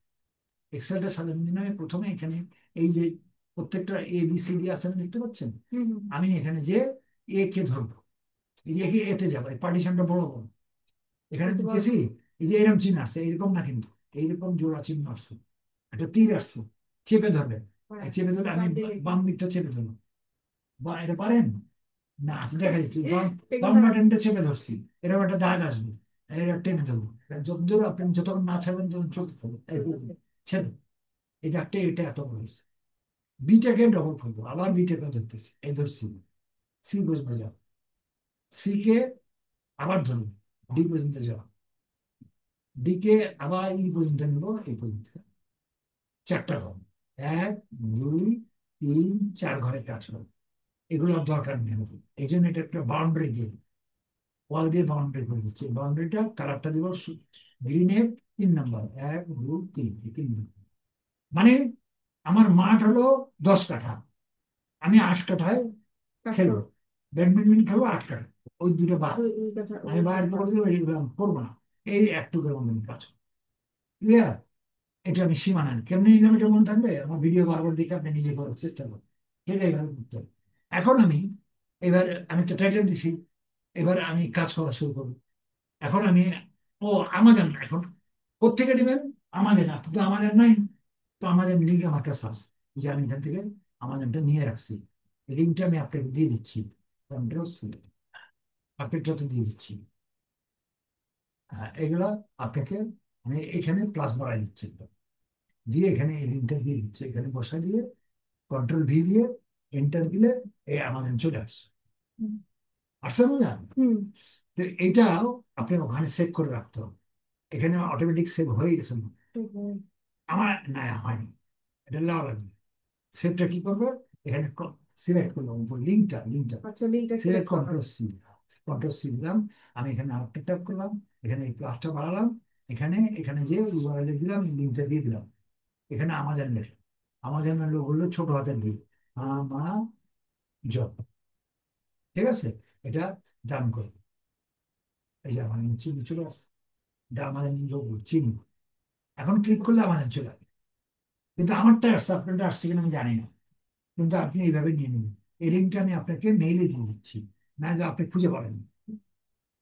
এক্সেলটা সাজানোর জন্য আমি প্রথমে এখানে এই যে প্রত্যেকটা ABCD আছে না, দেখতে পাচ্ছেন?
হুম, হুম।
আমি এখানে যে এ কে ধরবো, এই যে একে এতে যাবো, এই পার্টিশনটা বড় করবো। এখানে তো গেছি, এই যে এরকম চিহ্ন আসছে, এইরকম না কিন্তু, এইরকম জোড়া চিহ্ন আসছে, একটা তীর আসছে, চেপে ধরবেন।
হ্যাঁ,
এই চেপে ধরে আমি
বাম দিকে।
বাম দিকটা চেপে ধরবো, বা এটা পারেন না? আচ্ছা, দেখা যাচ্ছে বাম
এগুলো
বাটনটা চেপে ধরছি, এরকম একটা দাগ আসবে, এটা টেনে ধরবো। যতদূর আপনি যতক্ষণ না ছাড়বেন তখন চলতে থাকবে, এই ছেড়ে দেবো। এই দাগটা এটা এত বড় হয়েছে। বিটাকে ডবল করবো, আবার বিটাকে ধরতেছি, এই ধরছি, সি পর্যন্ত যাও, সি কে আবার ধরবো, ডি পর্যন্ত যাও, ডি কে আবার ই পর্যন্ত নেবো, এই পর্যন্ত। চারটা ঘর, 1 2 3 4 ঘরের কাজ করবো। এগুলো আর দরকার নেই আমাদের। এই জন্য এটা একটা বাউন্ডারি দিয়ে, ওয়াল দিয়ে বাউন্ডারি করে দিচ্ছি। বাউন্ডারিটা কালারটা দিব গ্রিনের 3 নম্বর, 1 2 3, 3 নম্বর। মানে আমার মাঠ হলো 10 কাঠা, আমি 8 কাঠায়
কাজ
খেলবো,
করো।
ব্যাডমিন্টন খেলবো 8 কাঠা, ওই দুটো বাদ
ওই কথা
আমি বাইরে করে দেবো, এইগুলো আমি করবো না। এই একটুকুর মধ্যে আমি কাজ করবো। ক্লিয়ার? এটা আমি সীমানা আনি। কেমনি নিলাম এটা মনে থাকবে? আমার ভিডিও বারবার দেখে আপনি নিজে করার চেষ্টা করুন, ঠিক আছে? এইভাবে করতে হবে। এখন আমি, এবার আমি তো টাইটেল দিছি, এবার আমি কাজ করা শুরু করবো। এখন আমি, ও আমাজন এখন কোথেকে নেবেন? আমাজন, আপনি তো আমাজন নাই, তো আমাজন লিঙ্ক আমার কাছে আছে, যে আমি এখান থেকে আমাজনটা নিয়ে রাখছি, লিঙ্কটা আমি আপনাকে দিয়ে দিচ্ছি, কন্ট্রোল আপনাকে দিয়ে দিচ্ছি। হ্যাঁ, এগুলা আপনাকে আমি এখানে প্লাস বাড়াই দিচ্ছি, দিয়ে এখানে এই লিঙ্কটা দিয়ে দিচ্ছি, এখানে বসা দিয়ে কন্ট্রোল V দিয়ে এন্টার দিলে এই আমাজন চলে আসছে।
হুম,
আসছে না?
হুম,
তো এইটাও আপনি ওখানে সেভ করে রাখতে হবে, এখানে অটোমেটিক সেভ হয়ে গেছে।
হুম।
আমার না হয়নি, এটা লাল লাগবে। সেভটা কি করবো? এখানে সিলেক্ট করলাম, লিঙ্কটা লিঙ্কটা
আচ্ছা, লিঙ্কটা
সিলেক্ট,
সিলেক্ট করো।
কন্ট্রোল সি দিলাম। আমি এখানে আরেকটা ট্যাপ করলাম, এখানে এই প্লাসটা বাড়ালাম, এখানে এখানে যে URL দিলাম, লিঙ্কটা দিয়ে দিলাম। এখানে আমাজন লেখা, আমাজনের লোক হলো ছোট হাতের দিয়ে, জব। ঠিক আছে, এটা ডান করো। এই যে আমাদের চিহ্ন চলে আসছে, এটা আমাদের লোক চিহ্ন। এখন ক্লিক করলে আমাদের চলে আসবে, কিন্তু আমারটা আসছে, আপনারটা আসছে কিনা আমি জানি না, কিন্তু আপনি এইভাবে নিয়ে নেবেন। এই লিঙ্কটা আমি আপনাকে মেইলে দিয়ে দিচ্ছি, না হলে আপনি খুঁজে পাবেন,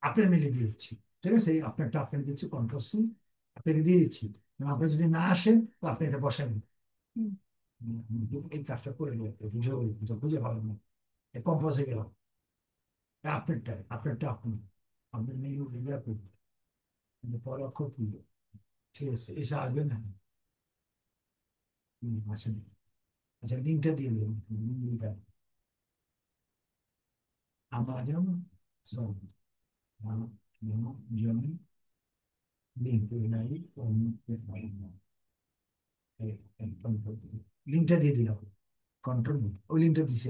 আপনার মেইলে দিয়ে দিচ্ছি। ঠিক আছে, আপনারটা আপনাকে দিচ্ছি, কন্ট্রোল C আপনাকে দিয়ে দিচ্ছি। আপনার যদি না আসেন তো আপনি এটা বসাবেন।
হুম,
এই কাজটা করে নেবেন, বুঝে খুঁজে পাবেন না, কম্পোজে গেলাম, আপনারটা আপনি, আপনার মেইল আপনি পর অক্ষর খুঁজে, ঠিক আছে, এসে আসবে না, আসেন। আচ্ছা, লিঙ্কটা দিয়ে দেবেন, লিঙ্কটা আমাজন সরি, জন লিঙ্ক নাই, লিঙ্কটা দিয়ে দিলাম, কন্ট্রোল ওই লিঙ্কটা দিছি।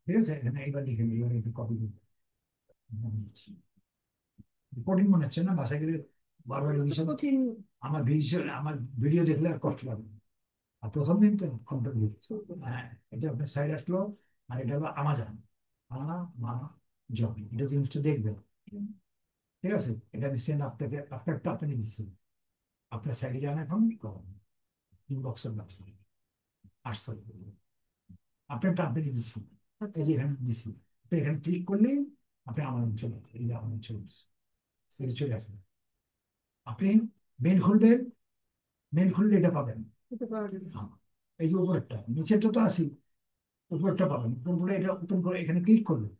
ঠিক আছে, এখানে এবার লিখে নিই, এবার একটু কপি দিচ্ছি। কঠিন মনে হচ্ছে না? বাসায় গেলে বারবার রিভিশন,
কঠিন।
আমার ভিডিও দেখলে আর কষ্ট লাগবে না। আর প্রথম দিন তো কন্ট্রোল, হ্যাঁ, এটা আপনার সাইড আসলো, আর এটা হলো আমাজন, মা জন, এটা জিনিসটা দেখবেন। ঠিক আছে, এটা আমি সেন্ড আপনাকে, আপনারটা আপনি দিচ্ছি, আপনার সাইডে যান, এখন ইনবক্সের মাধ্যমে আসছে, আপনারটা আপনি দিচ্ছি,
আচ্ছা,
এই যে এখানে দিচ্ছি, আপনি এখানে ক্লিক করলেই আপনি আমার অঞ্চলে, এই যে আমার অঞ্চল এই যে চলে আসবে। আপনি মেল খুলবেন, মেল খুললে এটা পাবেন।
এটা পাওয়া যাবে।
হ্যাঁ, এই যে উপরেরটা, নিচেরটা তো আসি, উপরেরটা পাবেন, উপরে এটা ওপেন করে এখানে ক্লিক করবেন,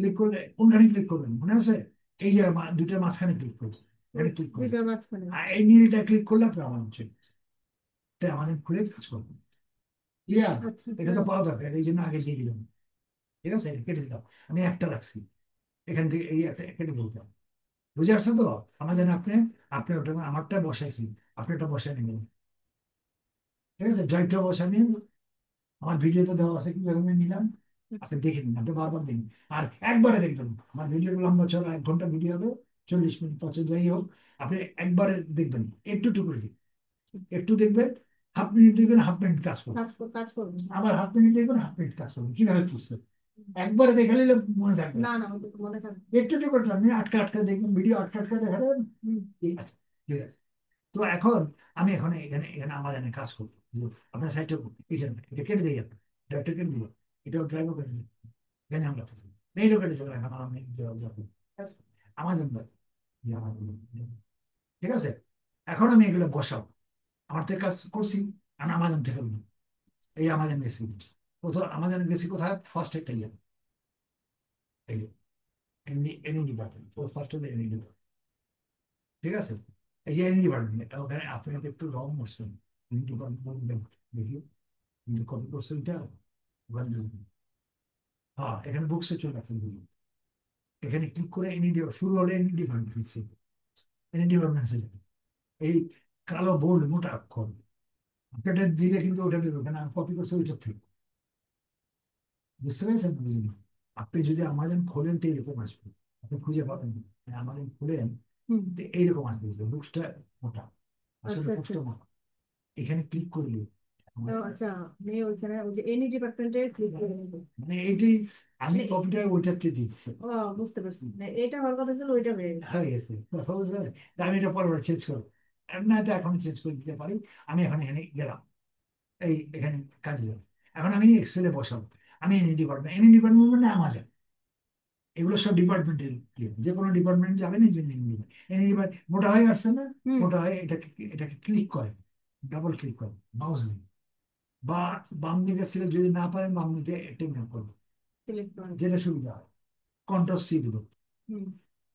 ক্লিক করলে কোনখানে ক্লিক করবেন মনে আছে? এই যে দুইটার মাঝখানে ক্লিক করবেন, এখানে ক্লিক করবেন।
দুইটার মাঝখানে।
আর এই নীলটা ক্লিক করলে আপনি আমার হচ্ছে আমাদের খুলে কাজ করবেন। ক্লিয়ার?
আচ্ছা
এটা তো পাওয়া দরকার, এই জন্য আগে দিয়ে দিলাম। ঠিক আছে, এটা কেটে দিলাম। আমি একটা রাখছি, এখান থেকে এই একটা কেটে দিলাম। বুঝে আসছে তো? আমার যেন আপনি আপনি ওটা আমারটা বসাইছি, আপনি ওটা বসাই নেবেন। ঠিক আছে, ড্রাইভটা বসাই নিন। আমার ভিডিওতে দেওয়া আছে কিভাবে আমি নিলাম,
আচ্ছা
আপনি দেখে নিন, আপনি বারবার দেখুন। আর একবারে দেখবেন, আমার ভিডিও লম্বা চলো 1 ঘন্টা ভিডিও হবে, 40 মিনিট 50 যাই হোক, আপনি একবারে দেখবেন, একটু একটু করে দিন। একটু দেখবেন, হাফ মিনিট দেখবেন, হাফ মিনিট কাজ করবেন।
কাজ করবো।
আবার হাফ মিনিট দেখবেন, হাফ মিনিট কাজ করবেন, কিভাবে করছেন। একবারে দেখে নিলে মনে থাকবে না।
না না, ওটা তো মনে থাকবে।
একটু একটু করে আপনি আটকা আটকা দেখবেন, ভিডিও আটকা আটকা দেখা যাবে।
হুম।
ঠিক আছে, ঠিক আছে। তো এখন আমি এখানে এখানে এখানে আমাদের কাজ করবো। যে আপনার সাইডটা এটা কেটে দিই, আপনি ড্রাইভটা কেটে দিব, এটাও ড্রাইভও কেটে দিই, কেন আমরা এইটাও কেটে দেবো। এখন আমি যাবো, ঠিক আছে? আমাজন দেয়, ঠিক আছে। এখন আমি এগুলো বসাবো, আমার থেকে কাজ করছি, আমি আমাজন থেকে বলি। এই আমাজন গেছি, প্রথম আমাজন গেছি কোথায়, ফার্স্ট একটা ইয়ে, এই এনি ডিপার্টমেন্ট, ফার্স্ট হলো এনি ডিপার্টমেন্ট। ঠিক আছে, এই যে এনি ডিপার্টমেন্ট, এটা ওখানে আপনি একটু রং করছেন। এনি ডিপার্টমেন্ট দেখি, কিন্তু কপি করছেন এটা ওখানে দেখুন। হ্যাঁ, এখানে বুকসে চলে আসেন, এখানে ক্লিক করে এনি শুরু হলে এনি ডিপার্টমেন্ট, এনি ডিপার্টমেন্ট এই কালো বোল্ড মোটা অক্ষর, আপনাদের দিলে কিন্তু ওটা বেরোবে, ওখানে কপি করছে ওইটার থেকে। বুঝতে পেরেছেন? আপনি যদি আমাজন খোলেন তো এরকম আসবে, আপনি খুঁজে পাবেন না। আমাজন খুলেন
হুম।
তো এইরকম আসবে, বুকসটা মোটা, আসলে
আচ্ছা আচ্ছা।
বুকসটা মোটা। এখানে ক্লিক করলে
আচ্ছা, আমি ওইখানে ওই যে এনি ডিপার্টমেন্টে ক্লিক করে নেবো।
মানে এইটাই, আমি কপিটা ওইটাতে দিচ্ছি।
ও, বুঝতে পারছি, মানে এটা হওয়ার কথা ছিল, ওইটা হয়ে গেছে।
হয়ে গেছে কথা বুঝতে পারছেন? তা আমি এটা পরে চেঞ্জ করবো, আর না তো এখন চেঞ্জ করে দিতে পারি। আমি এখন এখানে গেলাম, এই এখানে কাজে যাবো। এখন আমি এক্সেলে বসাবো, আমি এনি ডিপার্টমেন্ট, এনি ডিপার্টমেন্ট মানে আমাজন, এগুলো সব ডিপার্টমেন্টের, যে কোনো ডিপার্টমেন্ট যাবেন এই জন্য এনি ডিপার্টমেন্ট মোটা হয়ে আসছে না?
হুম।
মোটা হয়ে এটাকে এটাকে ক্লিক করে, ডাবল ক্লিক করে মাউস দিয়ে, বা
আচ্ছা,
বাম দিকে ছিল, যদি না পারেন বাম দিকে টেনে করবো,
সিলেক্ট করে।
যেটা সুবিধা হয়। কন্ট্রোল সি দিব,
হুম।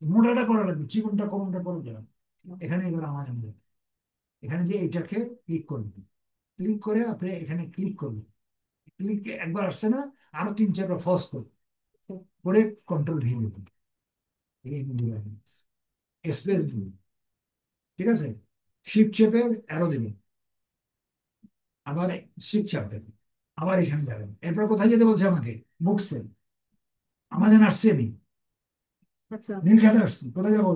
মোটাটা করা লাগবে, চিকনটা কমটা করে দিলাম। এখানে এবার আমাজন দেবে, এখানে যে এটাকে ক্লিক করবেন, ক্লিক করে আপনি এখানে ক্লিক করবেন, ক্লিক একবার আসছে না, আরো 3-4বার ফস করবেন,
আচ্ছা।
করে কন্ট্রোল ভি দেবেন, স্পেস দিবেন। ঠিক আছে, শিফট চেপে অ্যারো দিবেন, আবার শিফট চাপবেন, আবার এখানে যাবেন। এরপর কোথায় যেতে বলছে আমাকে? বুকসে, আমাজন আসছে আমি
আচ্ছা,
নীলখাতে আসছি, কোথায় যাবো?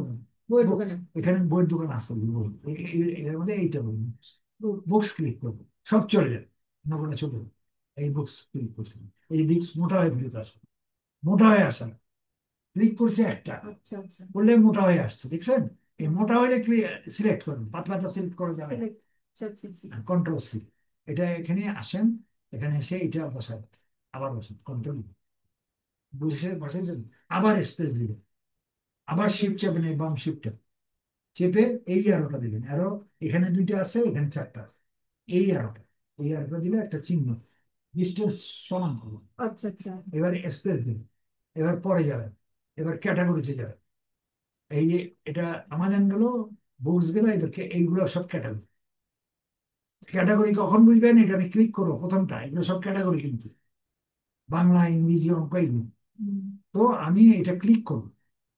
বইয়ের
বুকস,
দোকানে।
এখানে বইয়ের দোকান আসতে হবে, এর মধ্যে এইটা বলুন,
বুক।
বুকস ক্লিক করবো, সব চলে যাবে, নগরে চলে যাবে। এই বুকস ক্লিক করছি, এই বুকস মোটা হয়ে ফেরত আসবে, মোটা হয়ে আসা, ক্লিক করছে একটা,
আচ্ছা আচ্ছা।
করলে মোটা হয়ে আসছে, দেখছেন? এই মোটা হলে সিলেক্ট করুন, পাতলাটা সিলেক্ট করা যাবে না।
সিলেক্ট। আচ্ছা আচ্ছা আচ্ছা।
কন্ট্রোল সি, এটা এখানে আসেন, এখানে এসে এটা বসান, আবার বসান কন্ট্রোল, বুঝে বসাইছেন, আবার স্পেস দিবেন, আবার শিফট চাপেন, এই বাম শিফট চেপে এই অ্যারোটা দিবেন, অ্যারো এখানে দুইটা আছে, এখানে চারটা আছে, এই অ্যারোটা, এই অ্যারোটা দিলে একটা চিহ্ন, ডিস্টেন্স সমান করুন।
আচ্ছা আচ্ছা।
এবার স্পেস দিবেন, এবার পরে যাবেন, এবার ক্যাটাগরিতে যাবেন। এই যে এটা আমাজন গেল, বুকস গেল, এদেরকে এইগুলো সব ক্যাটাগরি। ক্যাটাগরি কখন বুঝবেন? এটা আমি ক্লিক করবো প্রথমটা, এগুলো সব ক্যাটাগরি কিন্তু, বাংলা ইংরেজি অঙ্ক এগুলো।
হুম।
তো আমি এটা ক্লিক করবো,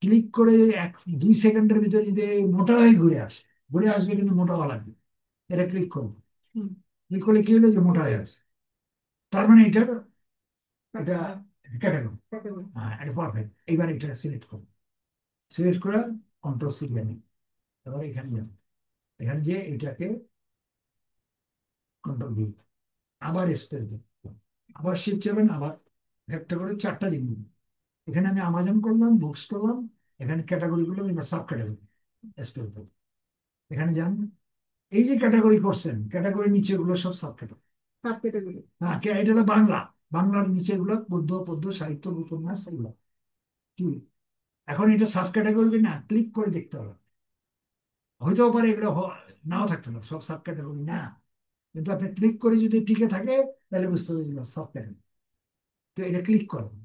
ক্লিক করে 1-2 সেকেন্ডের ভিতরে যদি মোটা হয়ে ঘুরে আসে, ঘুরে আসবে কিন্তু মোটা হওয়া লাগবে, এটা ক্লিক করবো।
হুম।
ক্লিক করলে কি হলো, যে মোটা হয়ে আসে, তার মানে এটা এটা
আচ্ছা।
ক্যাটাগরি।
category।
হ্যাঁ, এটা পারফেক্ট। এইবার এটা সিলেক্ট করবো, সিলেক্ট করে কন্ট্রোল সি জানি, এবার এখানে যাবো, এখানে যে এটাকে কন্ট্রোল দিই, আবার স্পেস দিই, আবার শিফট যাবেন, আবার একটা করে চারটা জিনিস। এখানে আমি আমাজন করলাম, বুকস করলাম, এখানে ক্যাটাগরি গুলো, এবার সাব ক্যাটাগরি, স্পেস দেবো, এখানে যান, এই যে ক্যাটাগরি করছেন, ক্যাটাগরি নিচে গুলো সব সাব ক্যাটাগরি।
Sub category.
হ্যাঁ, এটা হলো বাংলা, বাংলার নিচে গুলো গদ্য পদ্য সাহিত্য উপন্যাস এগুলো কি। এখন এটা সাব ক্যাটাগরি না, ক্লিক করে দেখতে হবে, হইতেও পারে এগুলো নাও থাকতে পারে, সব সাব ক্যাটাগরি না, কিন্তু আপনি ক্লিক করে যদি টিকে থাকে, তাহলে বুঝতে হবে এগুলো সাব ক্যাটাগরি। তো এটা ক্লিক করুন,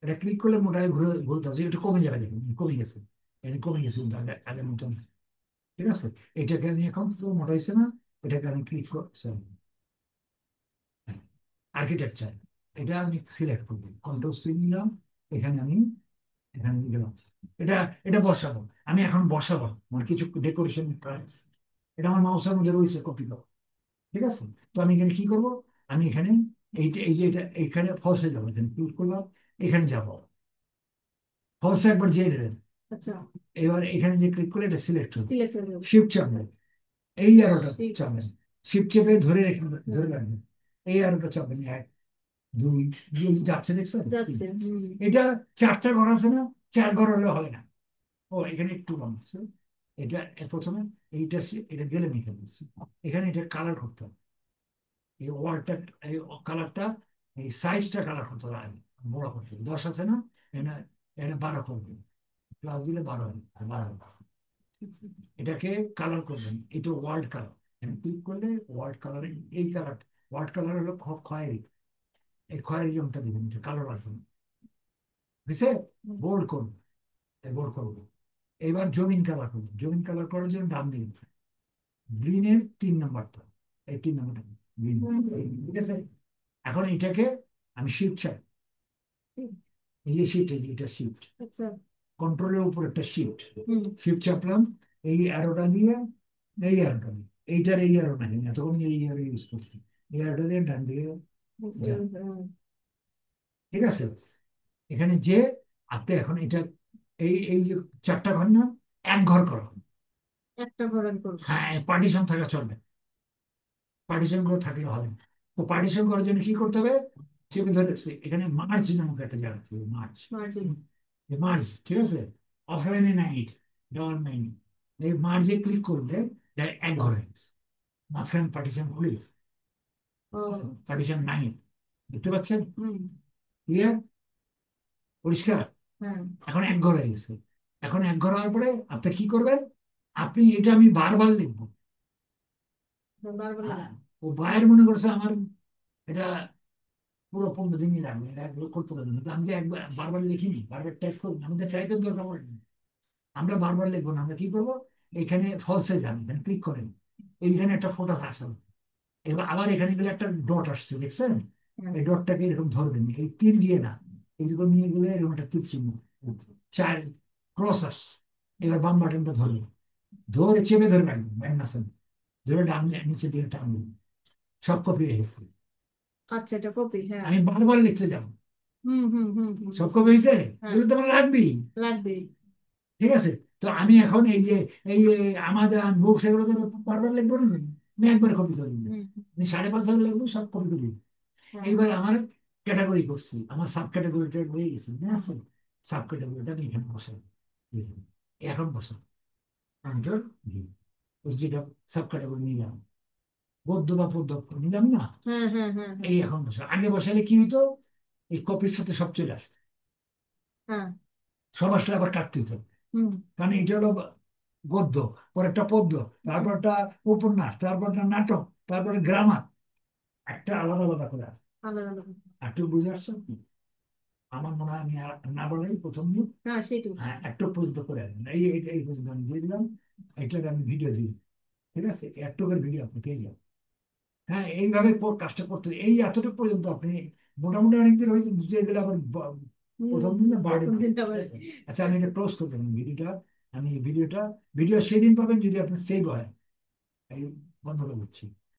এটা ক্লিক করলে মোটামুটি ঘুরে ঘুরতে আছে, এটা কমে যাবে, দেখুন কমে গেছে, এটা কমে গেছে কিন্তু আগের মতন। ঠিক আছে, এটাকে আমি এখন পুরো মোটা হয়েছে না, এটাকে আমি ক্লিক করছি, আর্কিটেকচার, এটা আমি সিলেক্ট করবো, কন্ট্রোল সি নিলাম, এখানে আমি এখানে গেলাম, এটা এটা বসাবো, আমি এখন বসাবো মানে কিছু ডেকোরেশন প্রাইস, এটা আমার মাউসের মধ্যে রয়েছে, কপি করো। ঠিক আছে, তো আমি এখানে কি করব, আমি এখানে এইটা এই যে এটা এখানে ফলসে যাবো, এখানে ক্লিক করলাম, এখানে যাব, ফলসে একবার যেয়ে দেবেন।
আচ্ছা,
এবার এখানে যে ক্লিক করলে এটা সিলেক্ট হবে,
সিলেক্ট করে দেবো।
শিফট চাপবেন, এই অ্যারোটা
Shift,
চাপবেন, শিফট চেপে ধরে রেখে ধরে
হুম,
রাখবেন, এই অ্যারোটা চাপবেন, এক দুই দুই যাচ্ছে দেখছেন, তিন।
যাচ্ছে,
এটা চারটা ঘর আছে না, চার ঘর হলে হবে না, ও এখানে একটু কম আছে, এটা প্রথমে এইটা এটা গেলে মেখে দিচ্ছি, এখানে এটা কালার করতে হবে, এই ওয়ালটা, এই কালারটা, এই সাইজটা কালার করতে হবে আগে, বড় করতে হবে, 10 আছে না, এখানে এখানে 12 করবে, প্লাস দিলে 12 হবে, 12 এটাকে কালার করবেন, এটা ওয়ার্ল্ড কালার, এখানে ক্লিক করলে ওয়ার্ল্ড কালার, এই কালার, ওয়ার্ল্ড কালার হলো খয়েরি, এই খয়েরি রংটা দিবেন, এটা কালার আসবে, বুঝছে, বোল্ড করবো, বোল্ড করবো। এবার জমিন কালার করবো, জমিন কালার করার জন্য ডান দিন, গ্রিনের 3 নম্বরটা, এই 3 নম্বরটা গ্রিন, ঠিক আছে। এখন এটাকে আমি শিফট চাই, এই যে শিফট, এই যে এটা শিফট,
আচ্ছা,
কন্ট্রোলের উপর একটা শিফট,
হুম,
শিফট চাপলাম, এই অ্যারোটা দিয়ে, এই অ্যারোটা দিয়ে, এইটার এই অ্যারো নাই, এতক্ষণ এই অ্যারো ইউজ করছি, এই অ্যারোটা দিয়ে ডান দিকে
বুঝতে
যা,
পেরেছি,
ঠিক আছে। এখানে যে আপনি এখন এটা, এই এই যে 4টা ঘর না, এক ঘর করো,
একটা ঘর আমি করবো।
হ্যাঁ পার্টিশন থাকা চলবে, পার্টিশন গুলো থাকলে হবে না। তো পার্টিশন করার জন্য কি করতে হবে, চেপে ধরে রাখছি, এখানে মার্চ নামক একটা জায়গা আছে, মার্চ,
মার্জিন,
মার্চ, ঠিক আছে, অফলাইনে নাইট, ডলার নাইন, এই মার্চে ক্লিক করলে এক ঘরে মাঝখানে পার্টিশন খুলে গেছে,
ও,
পার্টিশন নাই, দেখতে পাচ্ছেন,
হুম,
ক্লিয়ার, পরিষ্কার।
হ্যাঁ,
এখন এক ঘর হয়ে গেছে, এখন এক ঘর হওয়ার পরে আপনি কি করবেন, আপনি এটা আমি বারবার লিখবো,
বারবার
হ্যাঁ,
লাগবে।
ও বাইরে মনে করছে আমার এটা পুরো 15 দিনই লাগবে, এটা একবার করতে পারবেন, কিন্তু আমি যে একবার বারবার লিখিনি, বারবার টাইপ করবো, আমাদের টাইপের দরকার পড়ে না। আমরা বারবার লিখবো না, আমরা কি করবো, এখানে ফলসে যান, এখানে ক্লিক করেন, এইখানে একটা ফটো আসবে, এবার আবার এখানে গেলে একটা ডট আসছে দেখছেন,
হ্যাঁ,
এই ডটটাকে এরকম ধরবেন, এই তীর দিয়ে না, এইরকম নিয়ে গেলে এরকম একটা তীর চিহ্ন, চার ক্রস আস, এবার বাম বাটনটা ধরবেন, ধরে চেপে ধরে রাখবেন, ম্যাগনাসন ধরে ডান নিচে দিকে টানবেন, সব কপি হয়ে গেছে,
আচ্ছা, এটা কপি, হ্যাঁ,
আমি বারবার লিখতে যাবো,
হুম, হুম, হুম, হুম,
সব কপি হয়েছে,
হ্যাঁ,
এগুলো তো আমার লাগবেই,
লাগবে,
ঠিক আছে। তো আমি এখন এই যে এই আমাজন বুকস এগুলো তো বারবার লিখবো না, আমি একবার কপি করে নিবো,
হুম,
আমি 5.5 হাজার লিখবো, সব কপি করে নিবো।
হ্যাঁ,
এইবার আমার ক্যাটাগরি করছি, আমার সাব ক্যাটাগরিটা হয়ে গেছে, সাব ক্যাটাগরিটা আমি এখানে বসাই, এখন বসাই, কন্ট্রোল ভি, ওই যেটা সাব ক্যাটাগরি নিলাম, গদ্য বা পদ্য নিলাম না,
হ্যাঁ, হ্যাঁ, হ্যাঁ, হ্যাঁ,
এই এখন বসা, আগে বসালে কি হতো, এই কপির সাথে সব চলে আসতো,
হ্যাঁ,
সব আসলে আবার কাটতে হতো,
হুম,
কারণ এটা হলো গদ্য, পরে একটা পদ্য, তারপর একটা উপন্যাস, তারপর একটা নাটক, তারপরে গ্রামার, একটা আলাদা আলাদা করে আসে।
আলাদা আলাদা,
একটু বুঝে আসছো কি? আমার মনে হয় আমি আর না বলেই প্রথম দিন,
হ্যাঁ, সেটাই,
হ্যাঁ একটু পর্যন্ত করে আসবেন, এই পর্যন্ত আমি দিয়ে দিলাম, এটার আমি ভিডিও দিই, ঠিক আছে, একটু করে ভিডিও আপনি পেয়ে যাবেন, হ্যাঁ এইভাবে কাজটা করতে হবে। এই এতটুকু পর্যন্ত আপনি মোটামুটি অনেকদিন হয়েছে, বুঝে গেলে আবার
হুম,
প্রথম দিন না বাড়ে
প্রথম
না,
দিনটা
ঠিক
আবার,
আছে? আচ্ছা আমি এটা ক্লোজ করে দেবেন ভিডিওটা, আমি ভিডিও সেদিন পাবেন যদি আপনি সেভ হয়, এই বন্ধ করে দিচ্ছি।